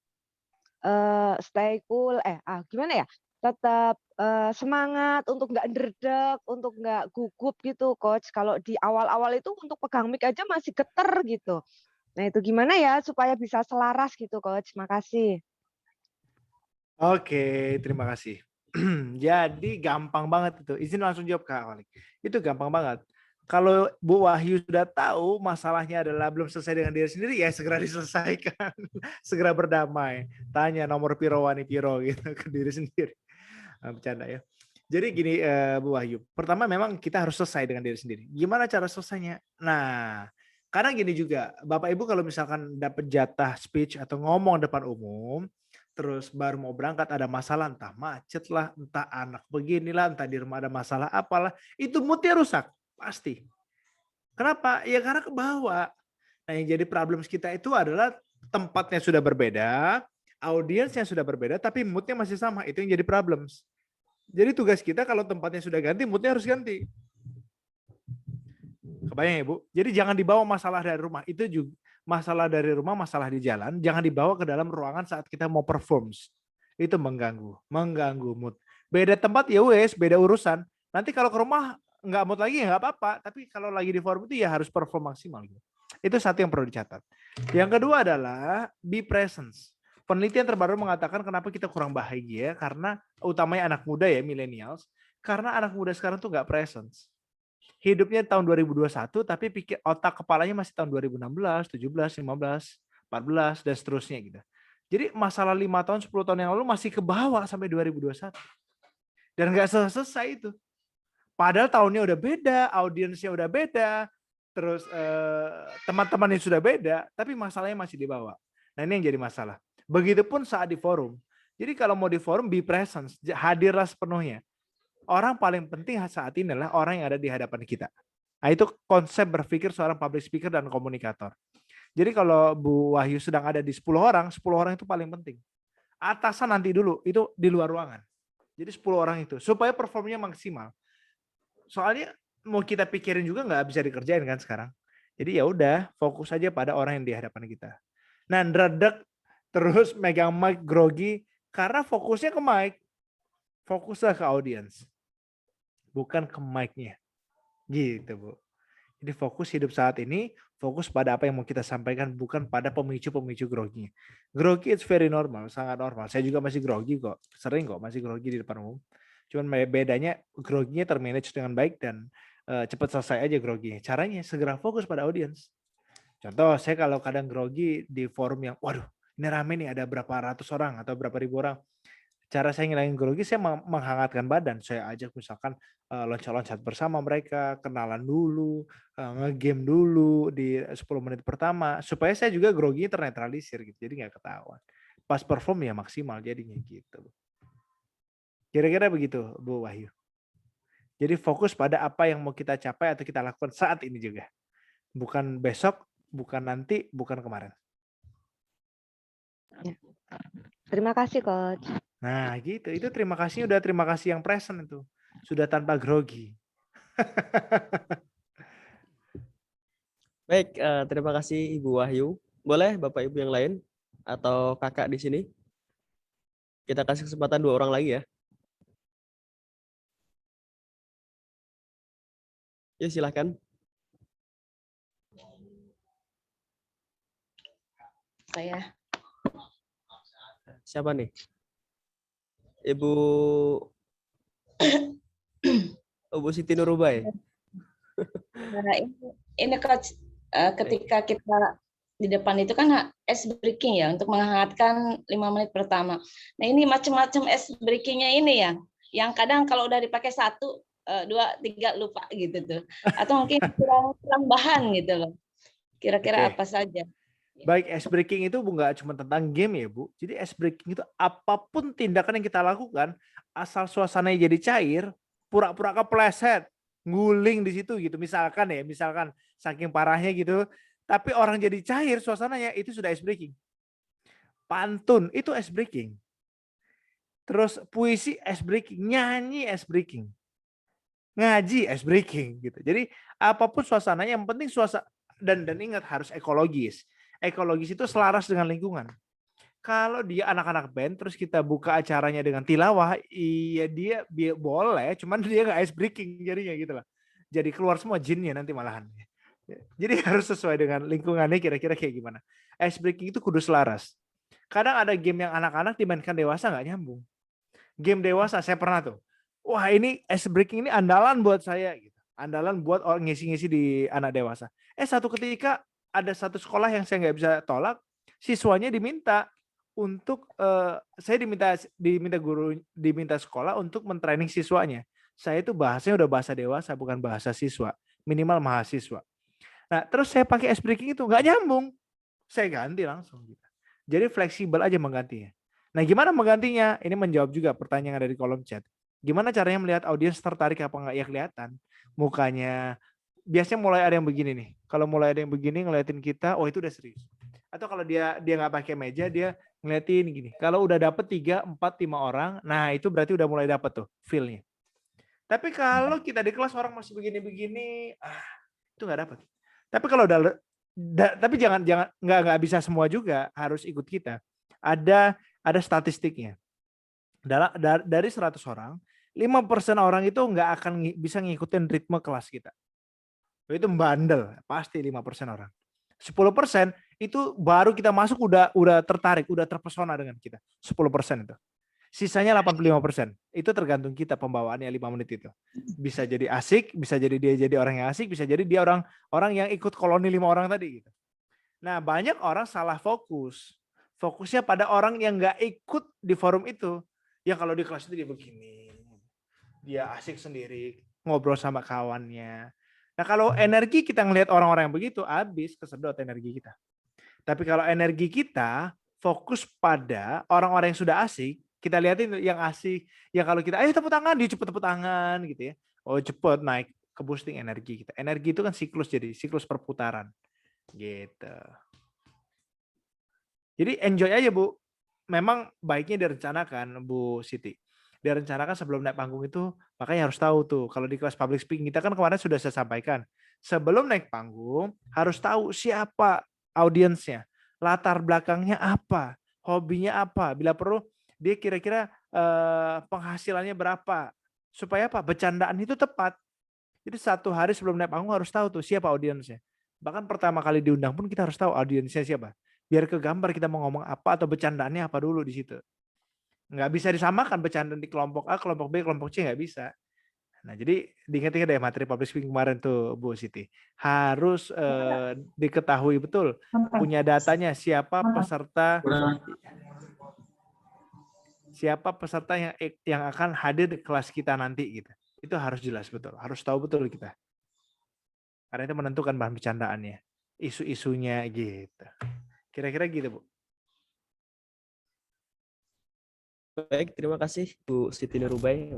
stay cool, gimana ya? Tetap semangat untuk nggak ndredeg, untuk nggak gugup gitu, Coach. Kalau di awal-awal itu untuk pegang mic aja masih geter gitu. Nah itu gimana ya supaya bisa selaras gitu, Coach? Makasih. Oke, terima kasih. Jadi gampang banget itu. Izin langsung jawab Kak Holik. Itu gampang banget. Kalau Bu Wahyu sudah tahu masalahnya adalah belum selesai dengan diri sendiri, ya segera diselesaikan. Segera berdamai. Tanya nomor piro wani piro gitu ke diri sendiri. Bercanda ya. Jadi gini Bu Wahyu. Pertama memang kita harus selesai dengan diri sendiri. Gimana cara selesainya? Nah, karena gini juga, Bapak Ibu kalau misalkan dapat jatah speech atau ngomong depan umum, terus baru mau berangkat ada masalah, entah macet lah, entah anak beginilah, entah di rumah ada masalah apalah, itu moodnya rusak. Pasti. Kenapa? Ya karena ke bawah. Nah yang jadi problem kita itu adalah tempatnya sudah berbeda, audiensnya sudah berbeda, tapi moodnya masih sama. Itu yang jadi problems. Jadi tugas kita kalau tempatnya sudah ganti, moodnya harus ganti. Kebayang ya Bu? Jadi jangan dibawa masalah dari rumah. Itu juga masalah dari rumah, masalah di jalan, jangan dibawa ke dalam ruangan saat kita mau performs. Itu mengganggu mood. Beda tempat ya wes, beda urusan. Nanti kalau ke rumah nggak mood lagi ya nggak apa-apa, tapi kalau lagi di forum itu ya harus perform maksimal. Itu satu yang perlu dicatat. Yang kedua adalah be presence. Penelitian terbaru mengatakan kenapa kita kurang bahagia, karena utamanya anak muda ya, millennials, karena anak muda sekarang tuh nggak presence. Hidupnya tahun 2021 tapi pikir otak kepalanya masih tahun 2016, 17, 15, 14 dan seterusnya gitu. Jadi masalah 5 tahun, 10 tahun yang lalu masih ke bawah sampai 2021. Dan nggak selesai itu. Padahal tahunnya udah beda, audiensnya udah beda, terus teman-temannya sudah beda, tapi masalahnya masih di bawah. Nah ini yang jadi masalah. Begitupun saat di forum. Jadi kalau mau di forum, be presence, hadirlah sepenuhnya. Orang paling penting saat ini adalah orang yang ada di hadapan kita. Nah itu konsep berpikir seorang public speaker dan komunikator. Jadi kalau Bu Wahyu sedang ada di 10 orang itu paling penting. Atasan nanti dulu, itu di luar ruangan. Jadi 10 orang itu, supaya performnya maksimal. Soalnya mau kita pikirin juga nggak bisa dikerjain kan sekarang. Jadi ya udah fokus aja pada orang yang di hadapan kita. Nah, ndredeg terus megang mic grogi karena fokusnya ke mic. Fokuslah ke audiens. Bukan ke mic-nya. Gitu, Bu. Jadi fokus hidup saat ini, fokus pada apa yang mau kita sampaikan, bukan pada pemicu-pemicu groginya. Grogi it's very normal, sangat normal. Saya juga masih grogi kok. Sering kok masih grogi di depan umum. Cuman bedanya groginya termanage dengan baik dan cepat selesai aja groginya. Caranya segera fokus pada audiens. Contoh, saya kalau kadang grogi di forum yang, waduh, ini rame nih, ada berapa ratus orang atau berapa ribu orang. Cara saya ngilangin grogi, saya menghangatkan badan. Saya ajak misalkan loncat-loncat bersama mereka, kenalan dulu, ngegame dulu di 10 menit pertama, supaya saya juga groginya ternetralisir gitu, jadi nggak ketahuan. Pas perform ya maksimal jadinya gitu. Kira-kira begitu, Bu Wahyu. Jadi fokus pada apa yang mau kita capai atau kita lakukan saat ini juga. Bukan besok, bukan nanti, bukan kemarin. Terima kasih, Coach. Nah, gitu. Itu terima kasih, udah terima kasih yang present itu. Sudah tanpa grogi. Baik, terima kasih Ibu Wahyu. Boleh Bapak Ibu yang lain atau kakak di sini? Kita kasih kesempatan 2 orang lagi ya. Ya, silahkan. Saya. Siapa nih? Ibu Ibu Siti Nurubai. Nah, ini Coach, ketika kita di depan itu kan ice breaking ya untuk menghangatkan 5 menit pertama. Nah ini macam-macam ice breakingnya ini ya, yang kadang kalau udah dipakai 1, 2, 3 lupa gitu tuh, atau mungkin kurang bahan gitu loh. Kira-kira Oke. apa saja? Baik, ice breaking itu nggak cuma tentang game ya, Bu. Jadi ice breaking itu apapun tindakan yang kita lakukan, asal suasananya jadi cair, pura-pura kepleset, nguling di situ gitu. Misalkan saking parahnya gitu, tapi orang jadi cair suasananya, itu sudah ice breaking. Pantun itu ice breaking. Terus puisi ice breaking, nyanyi ice breaking. Ngaji ice breaking gitu. Jadi apapun suasananya, yang penting suasana, dan ingat harus ekologis. Ekologis itu selaras dengan lingkungan. Kalau dia anak-anak band terus kita buka acaranya dengan tilawah, iya dia boleh, cuman dia nggak ice breaking jadinya gitu lah. Jadi keluar semua jinnya nanti malahan. Jadi harus sesuai dengan lingkungannya, kira-kira kayak gimana. Ice breaking itu kudu selaras. Kadang ada game yang anak-anak dimainkan dewasa nggak nyambung. Game dewasa saya pernah tuh. Wah, ini ice breaking ini andalan buat saya gitu. Andalan buat orang ngisi-ngisi di anak dewasa. Satu ketika ada satu sekolah yang saya nggak bisa tolak, siswanya diminta untuk saya diminta sekolah untuk mentraining siswanya. Saya itu bahasanya udah bahasa dewasa, bukan bahasa siswa, minimal mahasiswa. Nah, terus saya pakai ice breaking itu nggak nyambung, saya ganti langsung gitu. Jadi fleksibel aja menggantinya. Nah, gimana menggantinya? Ini menjawab juga pertanyaan yang ada di kolom chat. Gimana caranya melihat audiens tertarik apa enggak? Ya kelihatan mukanya. Biasanya mulai ada yang begini nih. Kalau mulai ada yang begini ngeliatin kita, oh itu udah serius. Atau kalau dia nggak pakai meja, dia ngeliatin gini. Kalau udah dapet 3, 4, 5 orang, nah itu berarti udah mulai dapet tuh feel-nya. Tapi kalau kita di kelas orang masih begini-begini, itu nggak dapet. Tapi kalau tapi jangan nggak bisa semua juga harus ikut kita. Ada statistiknya. Dari 100 orang, 5% orang itu nggak akan bisa ngikutin ritme kelas kita. Itu bandel, pasti 5% orang. 10% itu baru kita masuk udah tertarik, udah terpesona dengan kita. 10% itu. Sisanya 85%. Itu tergantung kita pembawaannya 5 menit itu. Bisa jadi asik, bisa jadi dia jadi orang yang asik, bisa jadi dia orang yang ikut koloni 5 orang tadi gitu. Nah, banyak orang salah fokus. Fokusnya pada orang yang nggak ikut di forum itu. Yang kalau di kelas itu dia begini. Dia asik sendiri, ngobrol sama kawannya. Nah, kalau energi kita ngelihat orang-orang yang begitu, habis kesedot energi kita. Tapi kalau energi kita fokus pada orang-orang yang sudah asik, kita lihatin yang asik, yang kalau kita ayo tepuk tangan, dia cepet tepuk tangan gitu ya. Oh, cepet naik ke boosting energi kita. Energi itu kan siklus, jadi siklus perputaran. Gitu. Jadi enjoy aja, Bu. Memang baiknya direncanakan, Bu Siti. Direncanakan sebelum naik panggung itu, makanya harus tahu tuh. Kalau di kelas public speaking kita kan kemarin sudah saya sampaikan. Sebelum naik panggung, harus tahu siapa audiensnya, latar belakangnya apa, hobinya apa. Bila perlu, dia kira-kira penghasilannya berapa. Supaya apa? Bercandaan itu tepat. Jadi 1 hari sebelum naik panggung harus tahu tuh siapa audiensnya. Bahkan pertama kali diundang pun kita harus tahu audiensnya siapa. Biar kegambar kita mau ngomong apa atau bercandaannya apa dulu di situ. Nggak bisa disamakan bercandaan di kelompok A, kelompok B, kelompok C nggak bisa. Nah, jadi diingat-ingat deh materi public speaking kemarin tuh Bu Siti. Harus diketahui betul, punya datanya siapa peserta siapa peserta yang akan hadir di kelas kita nanti gitu. Itu harus jelas betul, harus tahu betul kita. Karena itu menentukan bahan bercandaannya, isu-isunya gitu. Kira-kira gitu, Bu. Baik, terima kasih Bu Siti Nurubai.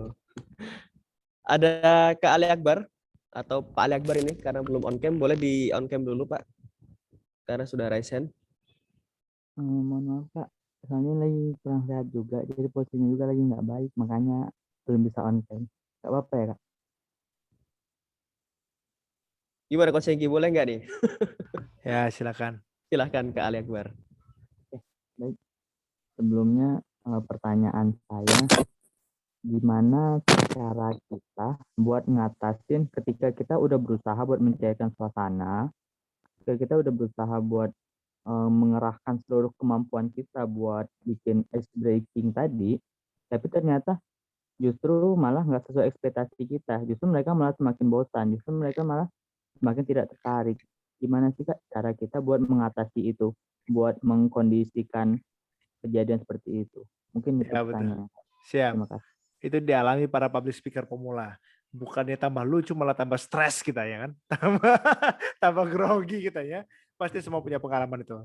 Ada Kak Ali Akbar atau Pak Ali Akbar ini karena belum on cam, boleh di on cam dulu Pak. Karena sudah raise hand. Mohon maaf Kak, soalnya lagi kurang sehat juga, jadi posisinya juga lagi nggak baik, makanya belum bisa on cam. Nggak apa-apa ya Kak? Gimana Coach Hengki, boleh nggak nih? Ya, silakan. Silahkan Kak Ali Akbar. Baik, sebelumnya pertanyaan saya, gimana cara kita buat ngatasin ketika kita udah berusaha buat mencairkan suasana, ketika kita udah berusaha buat mengerahkan seluruh kemampuan kita buat bikin ice breaking tadi, tapi ternyata justru malah nggak sesuai ekspektasi kita. Justru mereka malah semakin bosan, justru mereka malah semakin tidak tertarik. Gimana sih Kak cara kita buat mengatasi itu, buat mengkondisikan kejadian seperti itu? Mungkin itu Ya, betul. pertanyaan. Siap. Terima kasih. Itu dialami para public speaker pemula. Bukannya tambah lucu, malah tambah stres kita ya kan. Tambah grogi kita ya. Pasti semua punya pengalaman itu.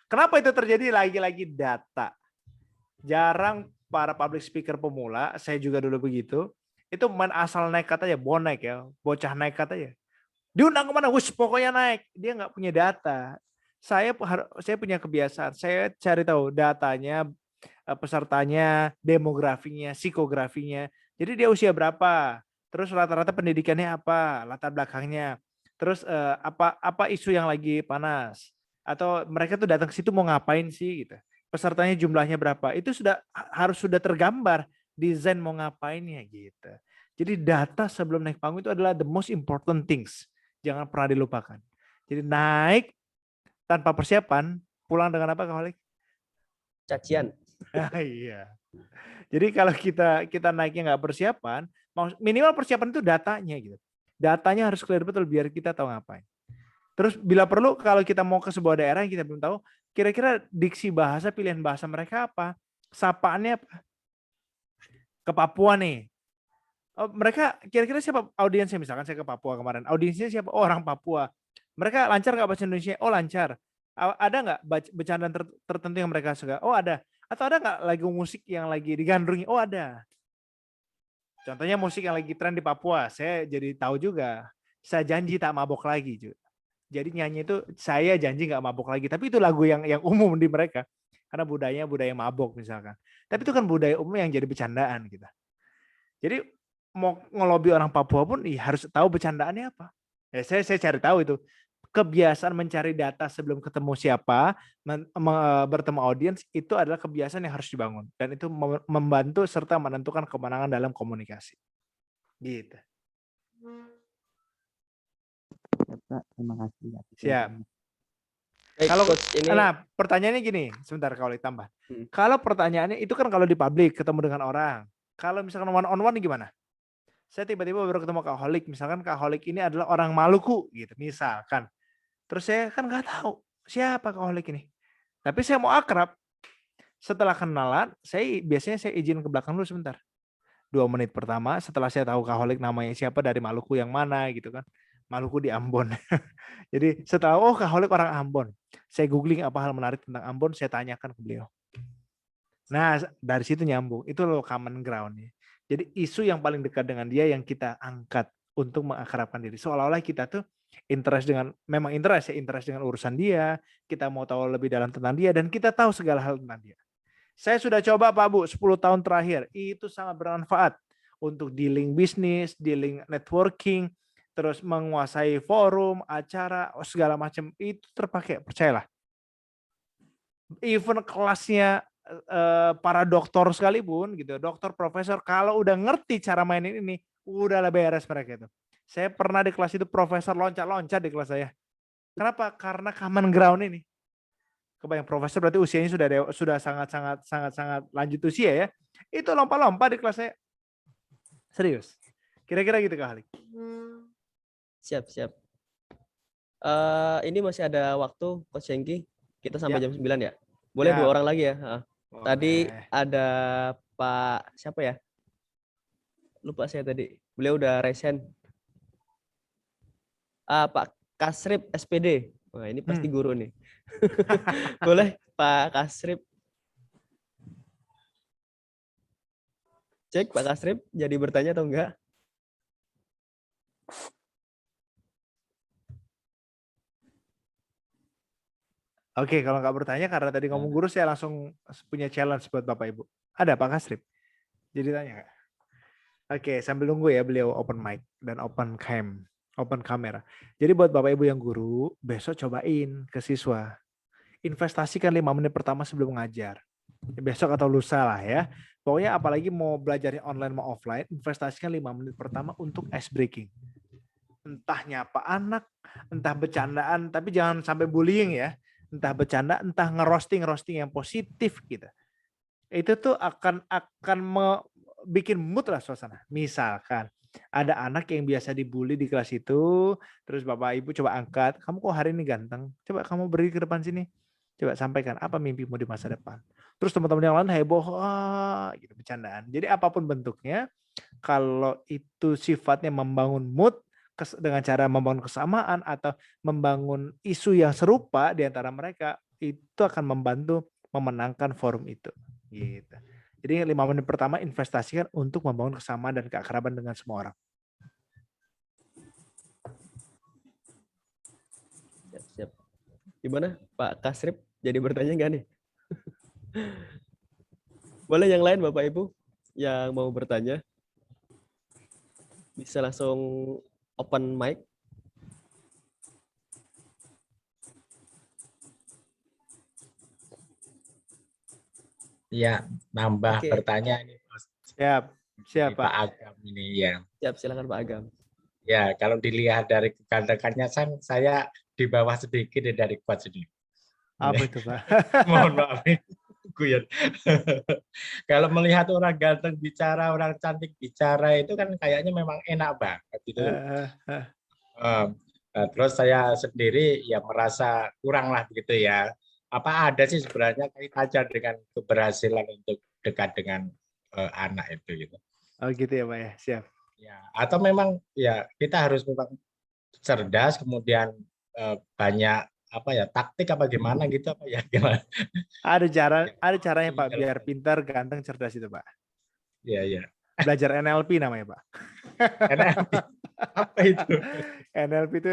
Kenapa itu terjadi? Lagi-lagi data. Jarang para public speaker pemula, saya juga dulu begitu, itu main asal nekat aja, bonek ya, bocah nekat aja. Diundang kemana? Wush, pokoknya naik. Dia nggak punya data. Saya punya kebiasaan, saya cari tahu datanya, pesertanya, demografinya, psikografinya. Jadi dia usia berapa? Terus rata-rata pendidikannya apa? Latar belakangnya. Terus apa isu yang lagi panas? Atau mereka tuh datang ke situ mau ngapain sih gitu. Pesertanya jumlahnya berapa? Itu harus sudah tergambar desain mau ngapainnya gitu. Jadi data sebelum naik panggung itu adalah the most important things. Jangan pernah dilupakan. Jadi naik tanpa persiapan, pulang dengan apa Kak Holik? Cacian. Iya. Jadi kalau kita naiknya nggak persiapan, minimal persiapan itu datanya gitu. Datanya harus clear betul biar kita tahu ngapain. Terus bila perlu kalau kita mau ke sebuah daerah yang kita belum tahu, kira-kira diksi bahasa, pilihan bahasa mereka apa? Sapaannya apa? Ke Papua nih. Oh, mereka kira-kira siapa audiensnya? Misalkan saya ke Papua kemarin. Audiensnya siapa? Oh, orang Papua. Mereka lancar nggak bahasa Indonesia? Oh, lancar. Ada nggak bercandaan tertentu yang mereka suka? Oh, ada. Atau ada nggak lagu musik yang lagi digandrungi? Oh, ada. Contohnya musik yang lagi tren di Papua. Saya jadi tahu juga. Saya janji tak mabok lagi. Jadi nyanyi itu saya janji nggak mabok lagi. Tapi itu lagu yang umum di mereka. Karena budaya mabok misalkan. Tapi itu kan budaya umum yang jadi bercandaan kita. Jadi mau ngelobi orang Papua pun harus tahu bercandaannya apa. Ya, saya cari tahu itu. Kebiasaan mencari data sebelum ketemu siapa, bertemu audiens, itu adalah kebiasaan yang harus dibangun. Dan itu membantu serta menentukan kemenangan dalam komunikasi. Gitu. Ya, Pak, terima kasih. Siap. Baik, Kalau Coach, ini nah pertanyaannya gini, sebentar kalau ditambah. Kalau pertanyaannya itu kan kalau di publik ketemu dengan orang. Kalau misalkan one on one gimana? Saya tiba-tiba baru ketemu Kak Holik, misalkan Kak Holik ini adalah orang Maluku gitu, misalkan. Terus saya kan nggak tahu siapa Kak Holik ini. Tapi saya mau akrab. Setelah kenalan, biasanya saya izin ke belakang dulu sebentar. 2 menit pertama setelah saya tahu Kak Holik namanya siapa, dari Maluku yang mana gitu kan. Maluku di Ambon. Jadi setelah Kak Holik orang Ambon. Saya googling apa hal menarik tentang Ambon, saya tanyakan ke beliau. Nah, dari situ nyambung. Itu loh common ground-nya. Jadi isu yang paling dekat dengan dia yang kita angkat untuk mengakrabkan diri. Seolah-olah kita tuh interest dengan urusan dia, kita mau tahu lebih dalam tentang dia, dan kita tahu segala hal tentang dia. Saya sudah coba Pak Bu, 10 tahun terakhir, itu sangat bermanfaat untuk dealing bisnis, dealing networking, terus menguasai forum, acara, segala macam, itu terpakai, percayalah. Even kelasnya para dokter sekalipun gitu, dokter, profesor, kalau udah ngerti cara mainin ini, udah beres mereka itu. Saya pernah di kelas itu profesor loncat-loncat di kelas saya. Kenapa? Karena common ground ini. Kebayang profesor berarti usianya sudah sangat lanjut usia ya. Itu lompat-lompat di kelas saya. Serius. Kira-kira gitu Kak Halik. siap. Ini masih ada waktu Coach Hengki. Kita sampai jam 9 ya. Boleh Ya. 2 orang lagi ya. Tadi Boleh. ada Pak siapa ya? Lupa saya tadi. Beliau udah resign. Pak Kasrip SPD. Wah, ini pasti guru nih. Boleh Pak Kasrip. Cek Pak Kasrip jadi bertanya atau enggak? Oke, kalau nggak bertanya karena tadi ngomong guru, saya langsung punya challenge buat Bapak Ibu. Ada Pak Kasrip? Jadi tanya nggak? Oke, sambil nunggu ya beliau open mic dan open kamera. Jadi buat Bapak Ibu yang guru, besok cobain ke siswa. Investasikan 5 menit pertama sebelum mengajar. Besok atau lusa lah ya. Pokoknya apalagi mau belajarnya online mau offline, investasikan 5 menit pertama untuk ice breaking. Entah nyapa anak, entah bercandaan, tapi jangan sampai bullying ya. Entah bercanda, entah ngerosting yang positif gitu. Itu tuh akan bikin mood lah suasana. Misalkan ada anak yang biasa dibully di kelas itu, terus Bapak Ibu coba angkat, kamu kok hari ini ganteng? Coba kamu berdiri ke depan sini. Coba sampaikan apa mimpimu di masa depan. Terus teman-teman yang lain heboh, gitu bercandaan. Jadi apapun bentuknya, kalau itu sifatnya membangun mood dengan cara membangun kesamaan atau membangun isu yang serupa di antara mereka, itu akan membantu memenangkan forum itu. Gitu. Jadi 5 menit pertama investasikan untuk membangun kesamaan dan keakraban dengan semua orang. Siap. Gimana Pak Kasrip? Jadi bertanya nggak nih? Boleh yang lain Bapak Ibu yang mau bertanya? Bisa langsung open mic. Ya, nambah Oke. pertanyaan ini Mas. Siap Pak Agam ini ya. Siap, silakan Pak Agam. Ya, kalau dilihat dari kegantengannya saya di bawah sedikit dari Coach ini. Apa itu Pak? Mohon maaf, Guyon. Kalau melihat orang ganteng bicara, orang cantik bicara itu kan kayaknya memang enak banget gitu. Terus saya sendiri ya merasa kurang lah begitu ya. Apa ada sih sebenarnya kaitannya dengan keberhasilan untuk dekat dengan anak itu gitu. Oh gitu ya Pak ya, siap. Ya, atau memang ya kita harus memang cerdas kemudian banyak apa ya taktik apa gimana gitu apa ya gimana? Ada caranya Pak biar pintar, ganteng, cerdas itu Pak. Iya, iya. Belajar NLP namanya Pak. NLP apa itu? NLP itu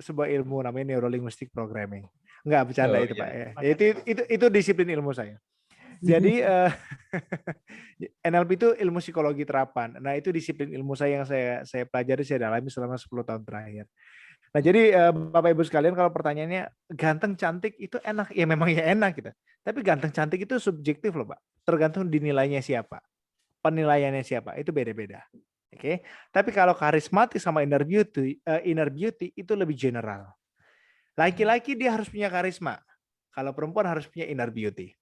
sebuah ilmu namanya Neuro Linguistic Programming. Enggak bercanda itu Pak ya. Itu disiplin ilmu saya. Jadi NLP itu ilmu psikologi terapan. Nah, itu disiplin ilmu saya yang saya pelajari, saya dalami selama 10 tahun terakhir. Nah, jadi Bapak Ibu sekalian, kalau pertanyaannya ganteng cantik itu enak, ya memang ya enak gitu. Tapi ganteng cantik itu subjektif loh, Pak. Tergantung dinilainya siapa. Penilaiannya siapa, itu beda-beda. Oke. Tapi kalau karismatik sama inner beauty itu lebih general. Laki-laki dia harus punya karisma. Kalau perempuan harus punya inner beauty.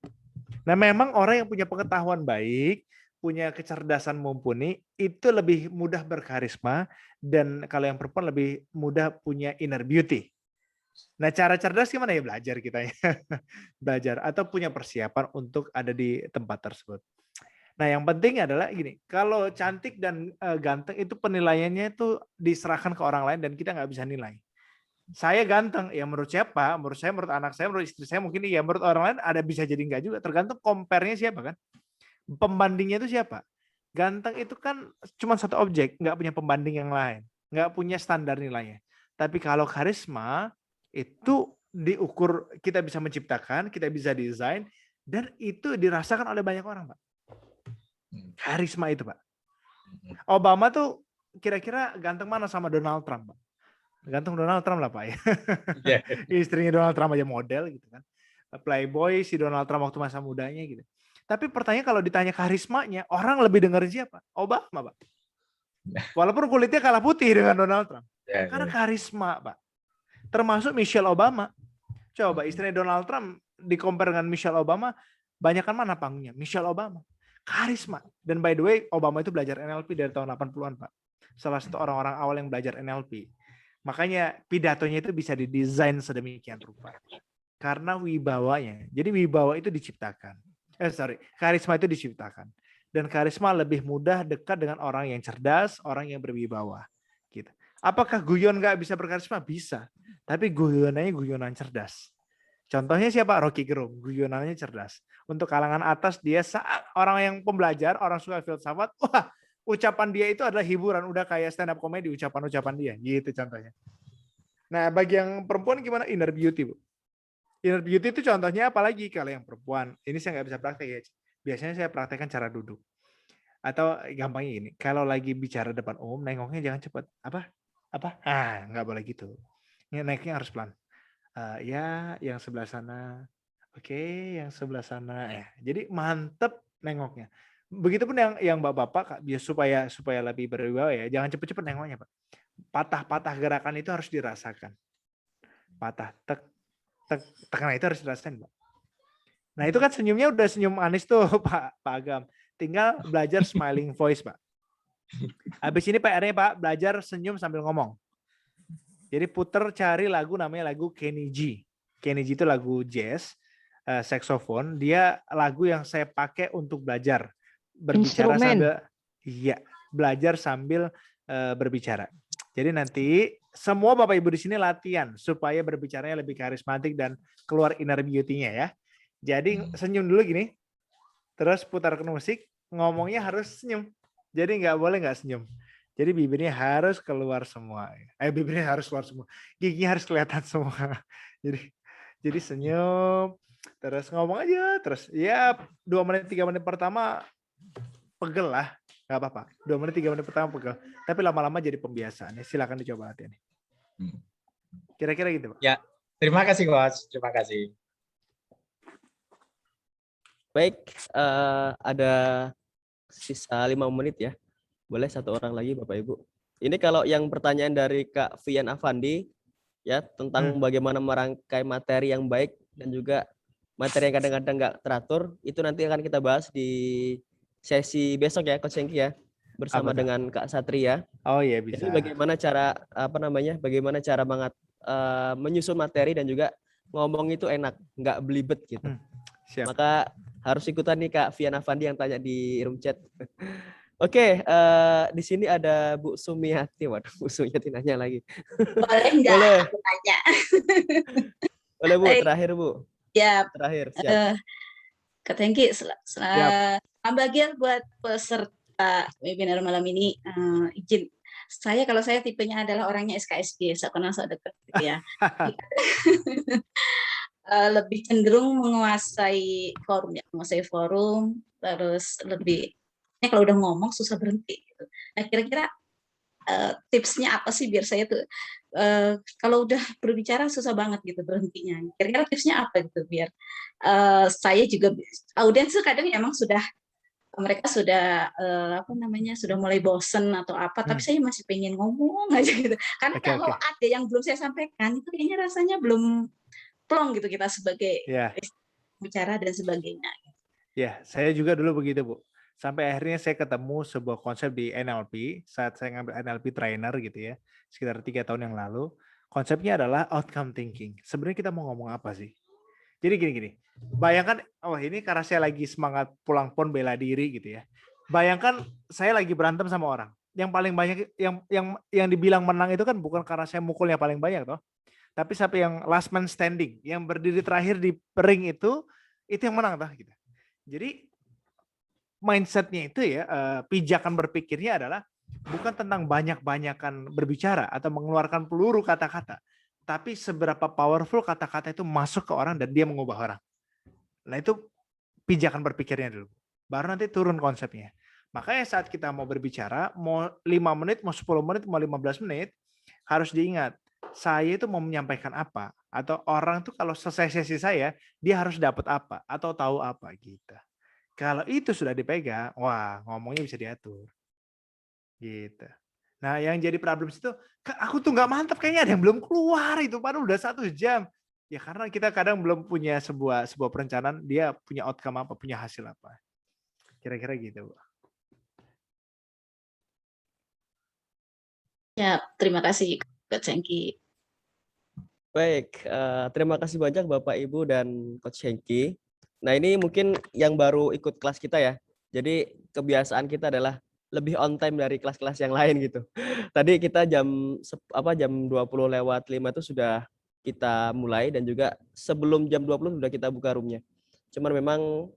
Nah, memang orang yang punya pengetahuan baik, punya kecerdasan mumpuni, itu lebih mudah berkarisma, dan kalau yang perempuan lebih mudah punya inner beauty. Nah, cara cerdas gimana ya? Belajar kita ya. Belajar atau punya persiapan untuk ada di tempat tersebut. Nah, yang penting adalah gini, kalau cantik dan ganteng itu penilaiannya itu diserahkan ke orang lain dan kita nggak bisa nilai. Saya ganteng, ya menurut siapa? Menurut saya, menurut anak saya, menurut istri saya mungkin ya, menurut orang lain ada bisa jadi enggak juga, tergantung compare-nya siapa kan. Pembandingnya itu siapa? Ganteng itu kan cuma satu objek, nggak punya pembanding yang lain, nggak punya standar nilainya. Tapi kalau karisma itu diukur, kita bisa menciptakan, kita bisa desain, dan itu dirasakan oleh banyak orang, Pak. Karisma itu, Pak. Obama tuh kira-kira ganteng mana sama Donald Trump, Pak? Gantung Donald Trump lah Pak ya. Yeah. Istrinya Donald Trump aja model gitu kan. Playboy si Donald Trump waktu masa mudanya gitu. Tapi pertanyaan kalau ditanya karismanya, orang lebih dengerin siapa? Obama Pak. Walaupun kulitnya kalah putih dengan Donald Trump. Karena karisma Pak. Termasuk Michelle Obama. Coba istrinya Donald Trump di-compare dengan Michelle Obama, banyakan mana panggungnya? Michelle Obama. Karisma. Dan by the way, Obama itu belajar NLP dari tahun 80-an Pak. Salah satu orang-orang awal yang belajar NLP. Makanya pidatonya itu bisa didesain sedemikian rupa. Karena wibawanya. Jadi wibawa itu diciptakan. Karisma itu diciptakan. dan karisma lebih mudah dekat dengan orang yang cerdas, orang yang berwibawa. Gitu. Apakah guyon nggak bisa berkarisma? Bisa. Tapi guyonannya guyonan cerdas. Contohnya siapa? Rocky Gerung. Guyonannya cerdas. Untuk kalangan atas dia orang yang pembelajar, orang suka filsafat, wah ucapan dia itu adalah hiburan. Udah kayak stand up comedy ucapan-ucapan dia. Gitu contohnya. Nah bagi yang perempuan gimana? Inner beauty, Bu. Inner beauty itu contohnya apalagi kalau yang perempuan. Ini saya nggak bisa praktek ya. Biasanya saya praktekkan cara duduk. Atau gampangnya ini, kalau lagi bicara depan umum, nengoknya jangan cepat. Apa? Nggak boleh gitu. Naiknya harus pelan. Ya, yang sebelah sana. Oke, yang sebelah sana. Jadi mantep nengoknya. Begitupun yang bapak-bapak, Kak, biar supaya lebih berwibawa ya. Jangan cepet-cepet nengoknya, Pak. Patah-patah gerakan itu harus dirasakan. Patah, tek, tek, nah itu harus dirasakan, Pak. Nah itu kan senyumnya udah senyum manis tuh Pak Agam. Tinggal belajar smiling voice, Pak. Habis ini PR-nya Pak, belajar senyum sambil ngomong. Jadi puter cari lagu namanya lagu Kenny G. Kenny G itu lagu jazz, saxophone. Dia lagu yang saya pakai untuk belajar. Berbicara Instrumen. belajar sambil berbicara. Jadi nanti semua Bapak Ibu di sini latihan supaya berbicaranya lebih karismatik dan keluar inner beauty-nya ya. Jadi senyum dulu gini, terus putar ke musik, ngomongnya harus senyum. Jadi nggak boleh nggak senyum. Jadi bibirnya harus keluar semua. Bibirnya harus keluar semua. Giginya harus kelihatan semua. Jadi senyum, terus ngomong aja, terus ya 2 menit 3 menit pertama pegel lah, nggak apa-apa. 2 menit 3 menit pertama pegel. Tapi lama-lama jadi pembiasaan. Silakan dicoba latihan. Kira-kira gitu, Pak. Ya, terima kasih Coach. Terima kasih. Baik, ada sisa 5 menit ya. Boleh satu orang lagi Bapak Ibu. Ini kalau yang pertanyaan dari Kak Vian Afandi ya tentang bagaimana merangkai materi yang baik dan juga materi yang kadang-kadang nggak teratur, itu nanti akan kita bahas di sesi besok ya Coach Hengki ya bersama dengan Kak Satria. Oh iya bisa. Jadi bagaimana cara bagaimana cara menyusun materi dan juga ngomong itu enak, nggak belibet gitu. Siap. Maka harus ikutan nih Kak Vian Afandi yang tanya di room chat. Oke, di sini ada Bu Sumiati. Waduh, Bu Sumiati nanya lagi. Boleh nggak Boleh. aku tanya? Boleh Bu, Baik. terakhir Bu. Ya, Terakhir, siap. Kak Hengki, selamat bahagia buat peserta webinar malam ini. Izin, kalau saya tipenya adalah orangnya SKSD, saya kenal saya dekat gitu ya. Lebih cenderung menguasai forum, terus lebih kalau udah ngomong susah berhenti gitu. Nah kira-kira tipsnya apa sih biar saya tuh kalau udah berbicara susah banget gitu berhentinya. Kira-kira tipsnya apa gitu biar saya juga audiens kadang emang mereka sudah sudah mulai bosen atau apa, tapi saya masih pengen ngomong aja gitu. Karena kalau ada yang belum saya sampaikan itu kayaknya rasanya belum plong gitu kita sebagai bicara dan sebagainya. Ya, saya juga dulu begitu Bu. Sampai akhirnya saya ketemu sebuah konsep di NLP saat saya ngambil NLP trainer gitu ya, sekitar 3 tahun yang lalu. Konsepnya adalah outcome thinking. Sebenarnya kita mau ngomong apa sih? Jadi gini, bayangkan, ini karena saya lagi semangat pulang pon bela diri gitu ya. Bayangkan saya lagi berantem sama orang. Yang paling banyak, yang dibilang menang itu kan bukan karena saya mukulnya paling banyak toh. Tapi sampai yang last man standing, yang berdiri terakhir di ring itu yang menang toh gitu. Jadi mindsetnya itu ya, pijakan berpikirnya adalah bukan tentang banyak-banyakan berbicara atau mengeluarkan peluru kata-kata, tapi seberapa powerful kata-kata itu masuk ke orang dan dia mengubah orang. Nah itu pijakan berpikirnya dulu, baru nanti turun konsepnya. Makanya saat kita mau berbicara, mau 5 menit, mau 10 menit, mau 15 menit, harus diingat, saya itu mau menyampaikan apa, atau orang tuh kalau selesai sesi saya, dia harus dapat apa, atau tahu apa gitu. Kalau itu sudah dipegang, wah ngomongnya bisa diatur. Gitu. Nah yang jadi problem itu, aku tuh nggak mantap kayaknya ada yang belum keluar itu, padahal udah 1 jam. Ya karena kita kadang belum punya sebuah perencanaan, dia punya outcome apa, punya hasil apa. Kira-kira gitu. Ya, terima kasih Coach Hengki. Baik, terima kasih banyak Bapak Ibu dan Coach Hengki. Nah ini mungkin yang baru ikut kelas kita ya. Jadi kebiasaan kita adalah lebih on time dari kelas-kelas yang lain gitu. Tadi kita jam 20:05 itu sudah kita mulai, dan juga sebelum jam 20 sudah kita buka roomnya. Cuman memang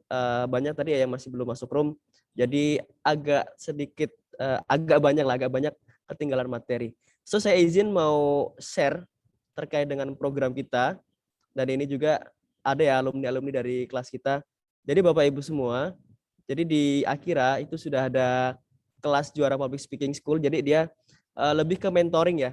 banyak tadi yang masih belum masuk room, jadi agak banyak ketinggalan materi. So saya izin mau share terkait dengan program kita, dan ini juga ada ya alumni-alumni dari kelas kita. Jadi Bapak Ibu semua, jadi di Akira itu sudah ada kelas juara public speaking school, jadi dia lebih ke mentoring ya,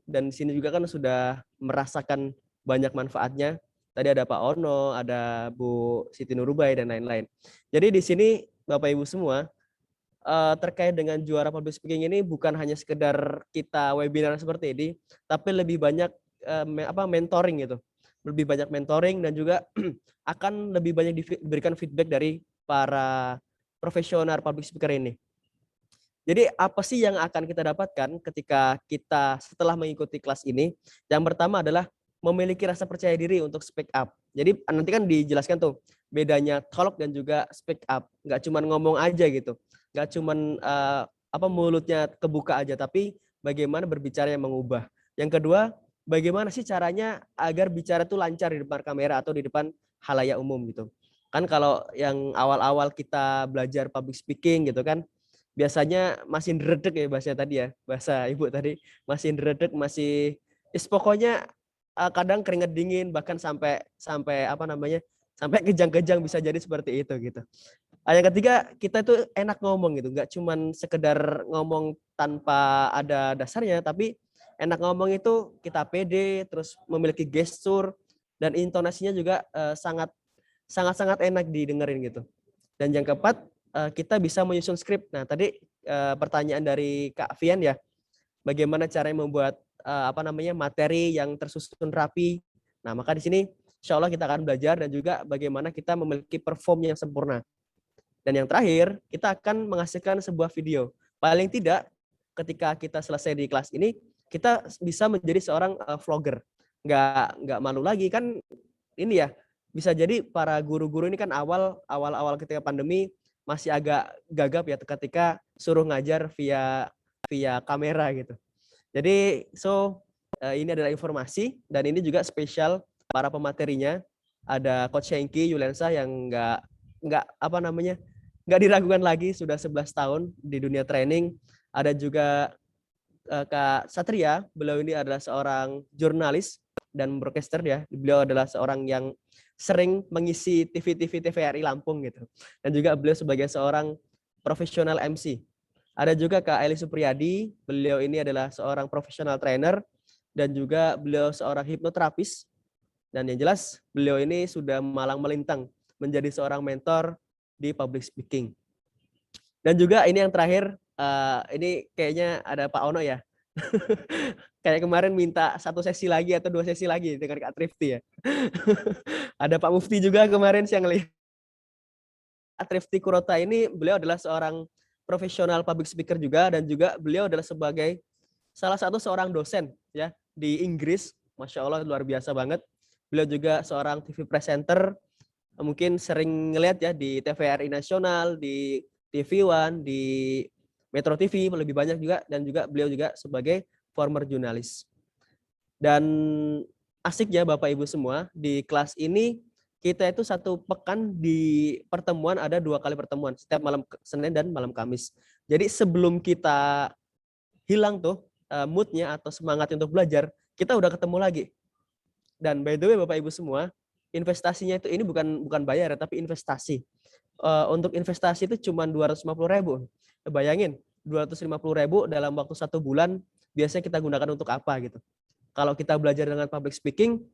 dan di sini juga kan sudah merasakan banyak manfaatnya. Tadi ada Pak Ono, ada Bu Siti Nurubai dan lain-lain. Jadi di sini Bapak Ibu semua, terkait dengan juara public speaking ini bukan hanya sekedar kita webinar seperti ini, tapi lebih banyak mentoring gitu. Lebih banyak mentoring, dan juga akan lebih banyak diberikan feedback dari para profesional public speaker ini. Jadi apa sih yang akan kita dapatkan ketika kita setelah mengikuti kelas ini? Yang pertama adalah memiliki rasa percaya diri untuk speak up. Jadi nanti kan dijelaskan tuh bedanya talk dan juga speak up. Nggak cuma ngomong aja gitu. Nggak cuma mulutnya kebuka aja, tapi bagaimana berbicara yang mengubah. Yang kedua, bagaimana sih caranya agar bicara tuh lancar di depan kamera atau di depan khalayak umum gitu. Kan kalau yang awal-awal kita belajar public speaking gitu kan, biasanya masih ndredeg ya bahasa tadi ya, bahasa Ibu tadi, masih ndredeg, masih pokoknya kadang keringat dingin, bahkan sampai sampai kejang-kejang, bisa jadi seperti itu gitu. Yang ketiga, kita itu enak ngomong gitu, nggak cuman sekedar ngomong tanpa ada dasarnya, tapi enak ngomong itu kita pede, terus memiliki gestur, dan intonasinya juga sangat enak didengerin gitu. Dan yang keempat, kita bisa menyusun skrip. Nah, tadi pertanyaan dari Kak Fian ya, bagaimana caranya membuat materi yang tersusun rapi. Nah, maka di sini insya Allah kita akan belajar, dan juga bagaimana kita memiliki perform yang sempurna. Dan yang terakhir, kita akan menghasilkan sebuah video. Paling tidak, ketika kita selesai di kelas ini, kita bisa menjadi seorang vlogger. Nggak malu lagi kan, ini ya, bisa jadi para guru-guru ini kan awal ketika pandemi masih agak gagap ya ketika suruh ngajar via kamera gitu. Jadi ini adalah informasi, dan ini juga spesial para pematerinya. Ada Coach Hengki Yulensa yang nggak diragukan lagi, sudah 11 tahun di dunia training. Ada juga Kak Satria, beliau ini adalah seorang jurnalis dan broadcaster ya. Beliau adalah seorang yang sering mengisi TV TVRI Lampung gitu. Dan juga beliau sebagai seorang profesional MC. Ada juga Kak Eli Supriyadi, beliau ini adalah seorang profesional trainer, dan juga beliau seorang hipnoterapis. Dan yang jelas beliau ini sudah malang melintang menjadi seorang mentor di public speaking. Dan juga ini yang terakhir, ini kayaknya ada Pak Ono ya. Kayak kemarin minta 1 sesi lagi atau 2 sesi lagi dengan Kak Trifty ya. Ada Pak Mufti juga kemarin siang lihat. Kak Trifty Kurota ini beliau adalah seorang profesional public speaker juga, dan juga beliau adalah sebagai salah satu seorang dosen ya di Inggris. Masya Allah, luar biasa banget. Beliau juga seorang TV presenter, mungkin sering ngelihat ya di TVRI Nasional, di TV One, di Metro TV lebih banyak juga, dan juga beliau juga sebagai former jurnalis. Dan asiknya Bapak Ibu semua, di kelas ini kita itu 1 pekan di pertemuan, ada 2 kali pertemuan, setiap malam Senin dan malam Kamis. Jadi sebelum kita hilang tuh moodnya atau semangatnya untuk belajar, kita udah ketemu lagi. Dan by the way Bapak Ibu semua, investasinya itu ini bukan bayar tapi investasi. Untuk investasi itu cuma 250.000. Bayangin, 250.000 dalam waktu 1 bulan, biasanya kita gunakan untuk apa gitu. Kalau kita belajar dengan public speaking,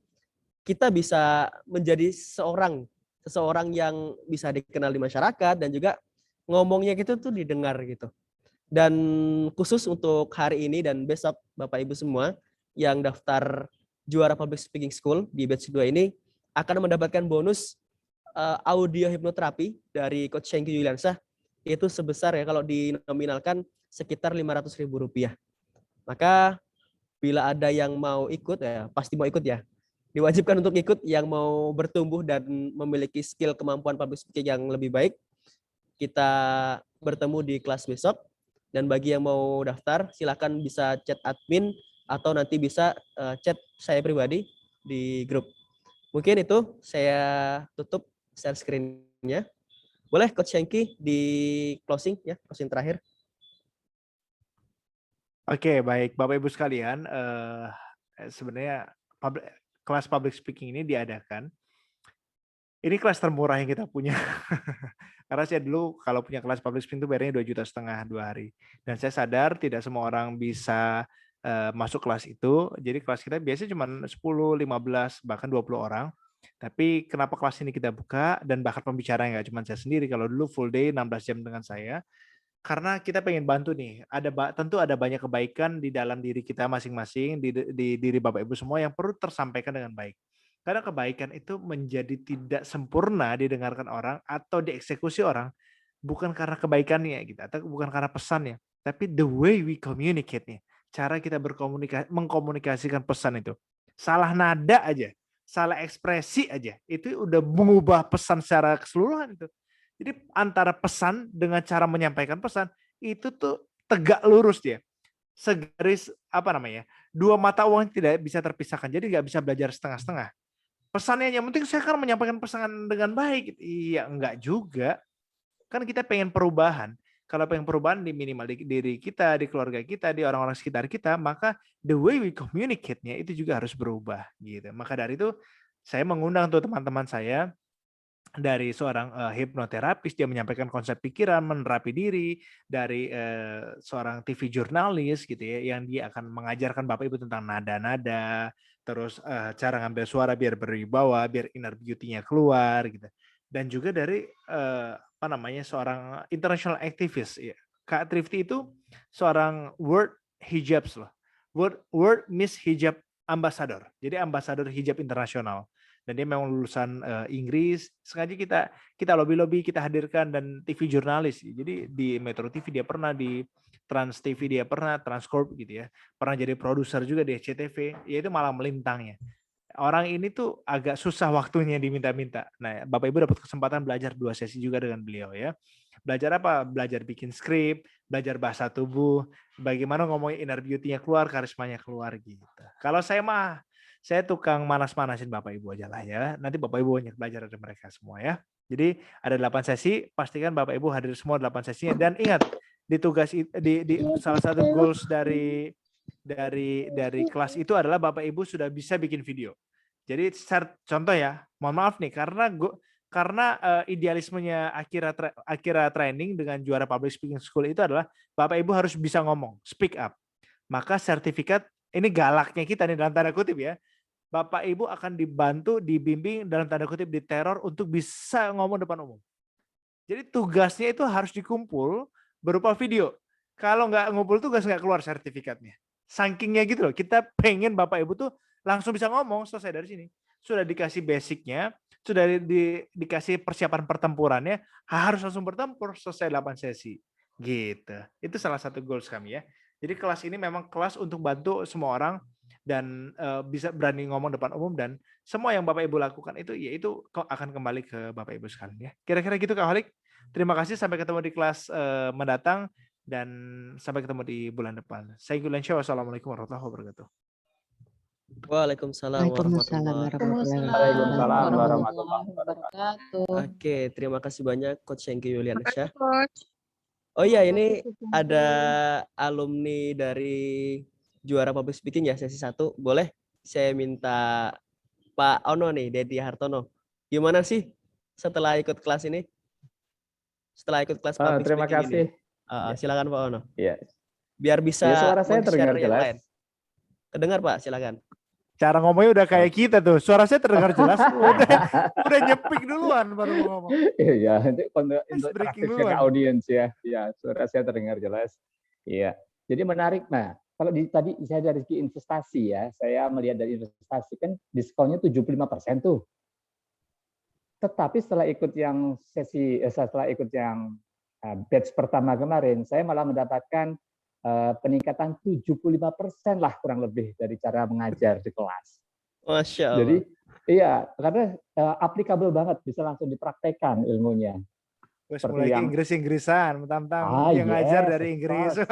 kita bisa menjadi seseorang yang bisa dikenal di masyarakat, dan juga ngomongnya gitu tuh didengar gitu. Dan khusus untuk hari ini dan besok Bapak Ibu semua yang daftar juara public speaking school di batch 2 ini akan mendapatkan bonus audio hipnoterapi dari Coach Hengki Yuliansyah, itu sebesar ya kalau dinominalkan sekitar Rp500.000. Maka bila ada yang mau ikut ya pasti mau ikut ya. Diwajibkan untuk ikut yang mau bertumbuh dan memiliki skill kemampuan public speaking yang lebih baik. kita bertemu di kelas besok. Dan bagi yang mau daftar, silakan bisa chat admin atau nanti bisa chat saya pribadi di grup. Mungkin itu saya tutup share screen-nya. Boleh Coach Shengki di closing ya, closing terakhir. Oke, baik Bapak Ibu sekalian, sebenarnya kelas public speaking ini diadakan. Ini kelas termurah yang kita punya. Karena saya dulu kalau punya kelas public speaking itu bayarnya 2,5 juta 2 hari. Dan saya sadar tidak semua orang bisa masuk kelas itu. Jadi kelas kita biasanya cuma 10, 15, bahkan 20 orang. Tapi kenapa kelas ini kita buka dan bahkan pembicara nggak cuma saya sendiri. Kalau dulu full day 16 jam dengan saya. Karena kita pengen bantu nih. Tentu ada banyak kebaikan di dalam diri kita masing-masing, di diri Bapak Ibu semua yang perlu tersampaikan dengan baik. Karena kebaikan itu menjadi tidak sempurna didengarkan orang atau dieksekusi orang bukan karena kebaikannya gitu atau bukan karena pesannya, tapi the way we communicate-nya. Cara kita mengkomunikasikan pesan itu. Salah nada aja, salah ekspresi aja, itu udah mengubah pesan secara keseluruhan itu. Jadi antara pesan dengan cara menyampaikan pesan itu tuh tegak lurus dia. Segaris dua mata uang tidak bisa terpisahkan. Jadi nggak bisa belajar setengah-setengah. Pesannya yang penting saya kan menyampaikan pesan dengan baik. Iya, enggak juga. Kan kita pengen perubahan. Kalau pengen perubahan di minimal di diri kita, di keluarga kita, di orang-orang sekitar kita, maka the way we communicate-nya itu juga harus berubah gitu. Maka dari itu saya mengundang tuh teman-teman saya dari seorang hipnoterapis, dia menyampaikan konsep pikiran, menerapi diri, dari seorang TV jurnalis gitu ya, yang dia akan mengajarkan Bapak Ibu tentang nada-nada, terus cara ngambil suara biar berwibawa, biar inner beauty-nya keluar gitu. Dan juga dari seorang international activist ya. Kak Trifty itu seorang World Hijabs loh. World Miss Hijab Ambassador. Jadi ambasador hijab internasional. Dan dia memang lulusan Inggris. Sengaja kita lobby-lobby, kita hadirkan, dan TV jurnalis. Jadi di Metro TV dia pernah, di Trans TV dia pernah, Transcorp gitu ya. Pernah jadi produser juga di SCTV. Ya itu malah melintangnya. Orang ini tuh agak susah waktunya diminta-minta. Nah, Bapak Ibu dapat kesempatan belajar 2 sesi juga dengan beliau ya. Belajar apa? Belajar bikin skrip, belajar bahasa tubuh, bagaimana ngomongin inner beauty-nya keluar, karismanya keluar gitu. Kalau saya tukang manas-manasin Bapak Ibu aja lah ya. Nanti Bapak Ibu banyak belajar dari mereka semua ya. Jadi ada 8 sesi, pastikan Bapak Ibu hadir semua 8 sesinya. Dan ingat, di salah satu goals dari kelas itu adalah Bapak Ibu sudah bisa bikin video. Jadi contoh ya, mohon maaf nih, karena idealismenya Akira Training dengan juara Public Speaking School itu adalah Bapak Ibu harus bisa ngomong, speak up. Maka sertifikat, ini galaknya kita nih dalam tanda kutip ya, Bapak Ibu akan dibantu, dibimbing dalam tanda kutip, diteror untuk bisa ngomong depan umum. Jadi tugasnya itu harus dikumpul berupa video. Kalau nggak ngumpul tugas nggak keluar sertifikatnya. Sakingnya gitu loh, kita pengen Bapak Ibu tuh langsung bisa ngomong selesai dari sini. Sudah dikasih basicnya, sudah dikasih persiapan pertempurannya, harus langsung bertempur selesai 8 sesi. Gitu. Itu salah satu goals kami ya. Jadi kelas ini memang kelas untuk bantu semua orang dan bisa berani ngomong depan umum, dan semua yang Bapak Ibu lakukan itu ya itu akan kembali ke Bapak Ibu sekalian ya. Kira-kira gitu Kak Holik. Terima kasih, sampai ketemu di kelas mendatang dan sampai ketemu di bulan depan. Saya Gulen Syah, wassalamualaikum warahmatullahi wabarakatuh. Waalaikumsalam Waalaikumsalam warahmatullahi wabarakatuh. Oke, terima kasih banyak Coach Shengki Yuliansyah. Oh iya, ini ada alumni dari juara public speaking ya, sesi 1. Boleh saya minta Pak Ono nih, Dedi Hartono. Gimana sih setelah ikut kelas ini? Setelah ikut kelas public Terima speaking kasih. ini. Silakan Pak Ono. Ya. Biar bisa Ya, suara saya terdengar yang jelas. lain. Kedengar Pak, silakan. Cara ngomongnya udah kayak kita tuh. Suara saya terdengar jelas. Udah nyepik duluan baru mau ngomong. Iya, untuk breaking interaktifnya ke duluan. audiens ya. Ya, suara saya terdengar jelas. Iya. Jadi menarik. Nah, kalau tadi saya dari segi investasi ya, saya melihat dari investasi kan diskonnya 75% tuh. Tetapi setelah ikut yang batch pertama kemarin, saya malah mendapatkan peningkatan 75% lah kurang lebih dari cara mengajar di kelas. Masya Allah. Jadi iya, karena applicable banget, bisa langsung dipraktekkan ilmunya. Wes seperti mulai ke yang Inggris-Inggrisan, mentang-mentang yang ngajar yes, dari of Inggris. course.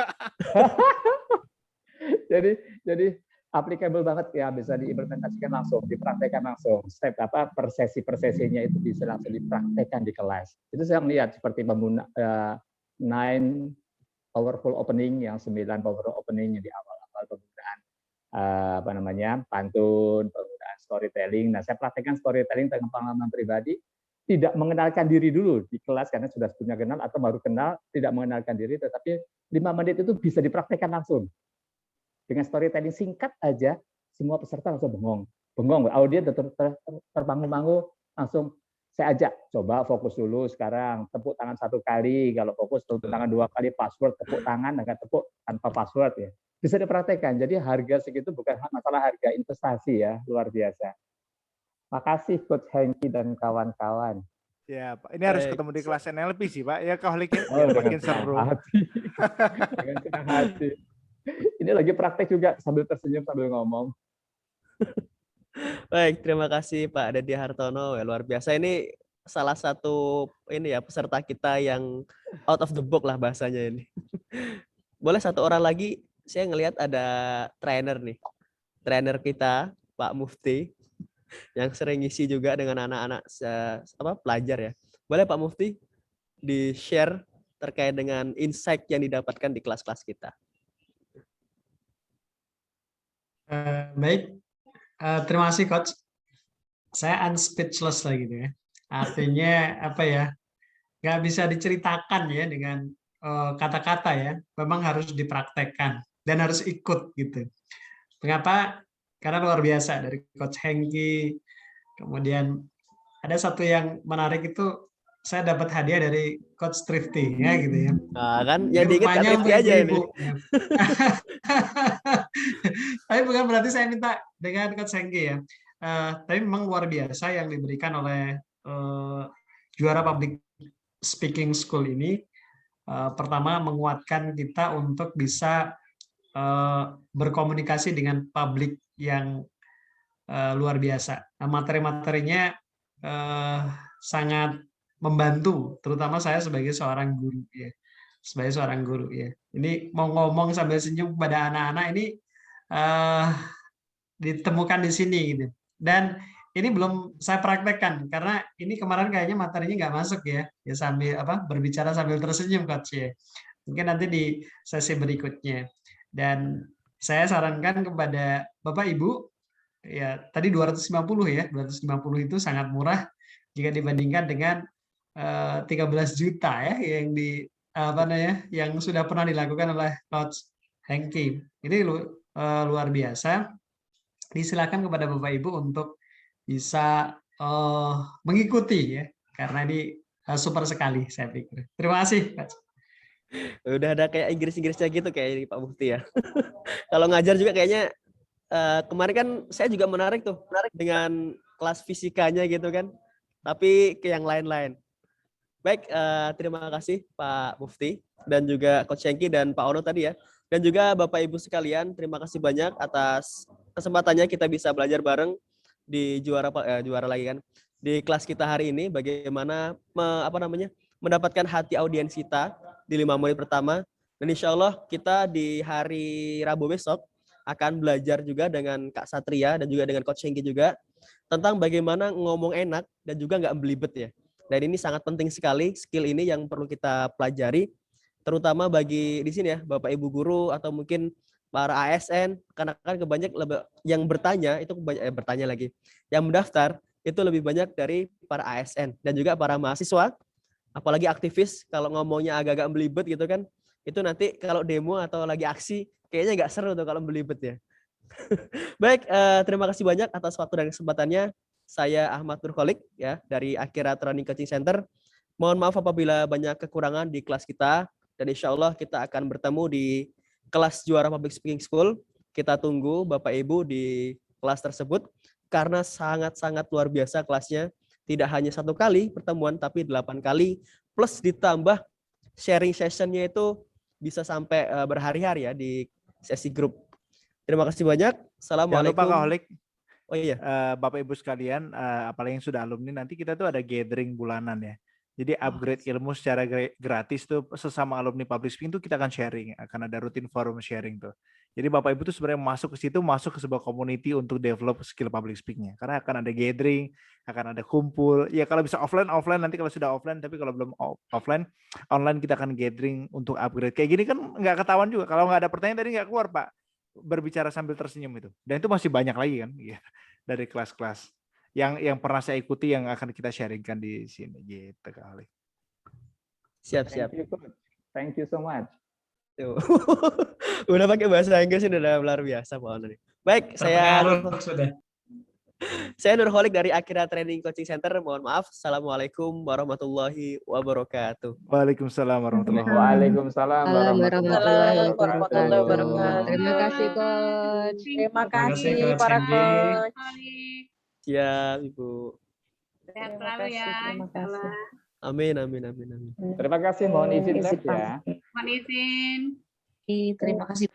Jadi applicable banget ya, bisa diimplementasikan langsung, dipraktekkan langsung. Step apa persesinya itu bisa langsung dipraktekkan di kelas. Itu saya melihat seperti nine powerful opening, yang 9 powerful opening yang di awal-awal penggunaan apa namanya pantun, penggunaan storytelling. Nah, saya praktekkan storytelling dengan pengalaman pribadi, tidak mengenalkan diri dulu di kelas karena sudah punya kenal atau baru kenal, tidak mengenalkan diri, tetapi 5 menit itu bisa dipraktekkan langsung. Dengan storytelling singkat aja, semua peserta langsung bengong, audiens terbangun-bangun, langsung saya ajak, coba fokus dulu sekarang, tepuk tangan 1 kali, kalau fokus tepuk tangan 2 kali, password tepuk tangan, agak tepuk tanpa password ya. Bisa dipraktekkan, jadi harga segitu bukan masalah harga investasi ya, luar biasa. Makasih Coach Hengki dan kawan-kawan. Ya, Pak. Ini harus Baik. ketemu di kelas NLP sih, Pak. Ya, Kohlik ya, Oh, biar dengan makin senang seru. hati. Dengan senang hati. Ini lagi praktek juga sambil tersenyum sambil ngomong. Baik, terima kasih Pak Dedi Hartono. Luar biasa, ini salah satu ini ya peserta kita yang out of the box lah bahasanya ini. Boleh satu orang lagi, saya ngelihat ada trainer nih. Trainer kita, Pak Mufti, yang sering ngisi juga dengan anak-anak pelajar ya. Boleh Pak Mufti di-share terkait dengan insight yang didapatkan di kelas-kelas kita. Baik, terima kasih Coach. Saya unspeechless lah gitu ya. Artinya apa ya? Nggak bisa diceritakan ya dengan kata-kata ya. Memang harus dipraktekkan dan harus ikut gitu. Mengapa? Karena luar biasa dari Coach Hengki. Kemudian ada satu yang menarik itu, saya dapat hadiah dari Coach Trifty ya gitu ya. Nah, kan Ini yang diingat Kak rupanya Trifty untuk aja ini. ibu-ibu. Ya. Tapi bukan berarti saya minta dengan Coach Hengki ya. Tapi memang luar biasa yang diberikan oleh juara public speaking school ini. Pertama, menguatkan kita untuk bisa berkomunikasi dengan publik yang luar biasa. Nah, materi-materinya sangat membantu, terutama saya sebagai seorang guru ya. Sebagai seorang guru ya. Ini mau ngomong sambil senyum kepada anak-anak ini ditemukan di sini gitu. Dan ini belum saya praktekkan karena ini kemarin kayaknya materinya nggak masuk ya. Ya sambil berbicara sambil tersenyum Coach ya. Mungkin nanti di sesi berikutnya. Dan saya sarankan kepada Bapak Ibu ya, tadi 250 ya. 250 itu sangat murah jika dibandingkan dengan 13 juta ya yang yang sudah pernah dilakukan oleh Coach Hengki. Ini luar biasa. Disilakan kepada Bapak Ibu untuk bisa mengikuti ya, karena ini super sekali saya pikir. Terima kasih, Coach. Udah ada kayak Inggris-Inggrisnya gitu kayak ini Pak Mufti ya. Kalau ngajar juga kayaknya kemarin kan saya juga menarik dengan kelas fisikanya gitu kan. Tapi ke yang lain-lain. Baik, terima kasih Pak Mufti dan juga Coach Hengki dan Pak Ono tadi ya. Dan juga Bapak Ibu sekalian, terima kasih banyak atas kesempatannya kita bisa belajar bareng di juara lagi kan di kelas kita hari ini, bagaimana mendapatkan hati audiens kita di 5 menit pertama. Dan insya Allah kita di hari Rabu besok akan belajar juga dengan Kak Satria dan juga dengan Coach Hengki juga tentang bagaimana ngomong enak dan juga nggak belibet ya. Dan ini sangat penting sekali, skill ini yang perlu kita pelajari, terutama bagi di sini ya Bapak Ibu guru atau mungkin para ASN, karena kan kebanyakan yang bertanya itu yang mendaftar itu lebih banyak dari para ASN dan juga para mahasiswa, apalagi aktivis. Kalau ngomongnya agak-agak belibet gitu kan, itu nanti kalau demo atau lagi aksi kayaknya nggak seru tuh kalau belibet ya. Baik, terima kasih banyak atas waktu dan kesempatannya. Saya Ahmad Nurholik ya dari Akhirat Running Coaching Center. Mohon maaf apabila banyak kekurangan di kelas kita, dan insya Allah kita akan bertemu di kelas juara Public Speaking School. Kita tunggu Bapak Ibu di kelas tersebut karena sangat-sangat luar biasa kelasnya. Tidak hanya 1 kali pertemuan tapi 8 kali plus ditambah sharing sessionnya itu bisa sampai berhari-hari ya di sesi grup. Terima kasih banyak. Assalamualaikum. Jangan lupa Kohlik. Oh iya. Bapak Ibu sekalian, apalagi yang sudah alumni, nanti kita tuh ada gathering bulanan ya. Jadi upgrade ilmu secara gratis tuh sesama alumni public speaking tuh kita akan sharing, akan ada rutin forum sharing tuh. Jadi Bapak Ibu tuh sebenarnya masuk ke situ, masuk ke sebuah community untuk develop skill public speaking-nya. Karena akan ada gathering, akan ada kumpul. Ya kalau bisa offline, nanti kalau sudah offline, tapi kalau belum offline, online kita akan gathering untuk upgrade. Kayak gini kan nggak ketahuan juga. Kalau nggak ada pertanyaan tadi nggak keluar Pak. Berbicara sambil tersenyum itu. Dan itu masih banyak lagi kan ya, dari kelas-kelas yang pernah saya ikuti yang akan kita sharingkan di sini gitu kali. Siap. Thank you so much. Tuh. Udah pakai bahasa Inggris ini udah luar biasa Pak Onur. Baik, Terpengaruh sudah. saya Nurholik dari Akira Training Coaching Center. Mohon maaf. Assalamualaikum warahmatullahi wabarakatuh. Waalaikumsalam warahmatullahi wabarakatuh. Waalaikumsalam warahmatullahi warahmatullahi wabarakatuh. wabarakatuh. Terima kasih Coach. Terima kasih, kasih Coach para Hendy. coach. Siap, Ibu. Sehat selalu ya. Terima kasih. Amin. Terima kasih, mohon izin Izin live ya. Mohon izin. Terima kasih.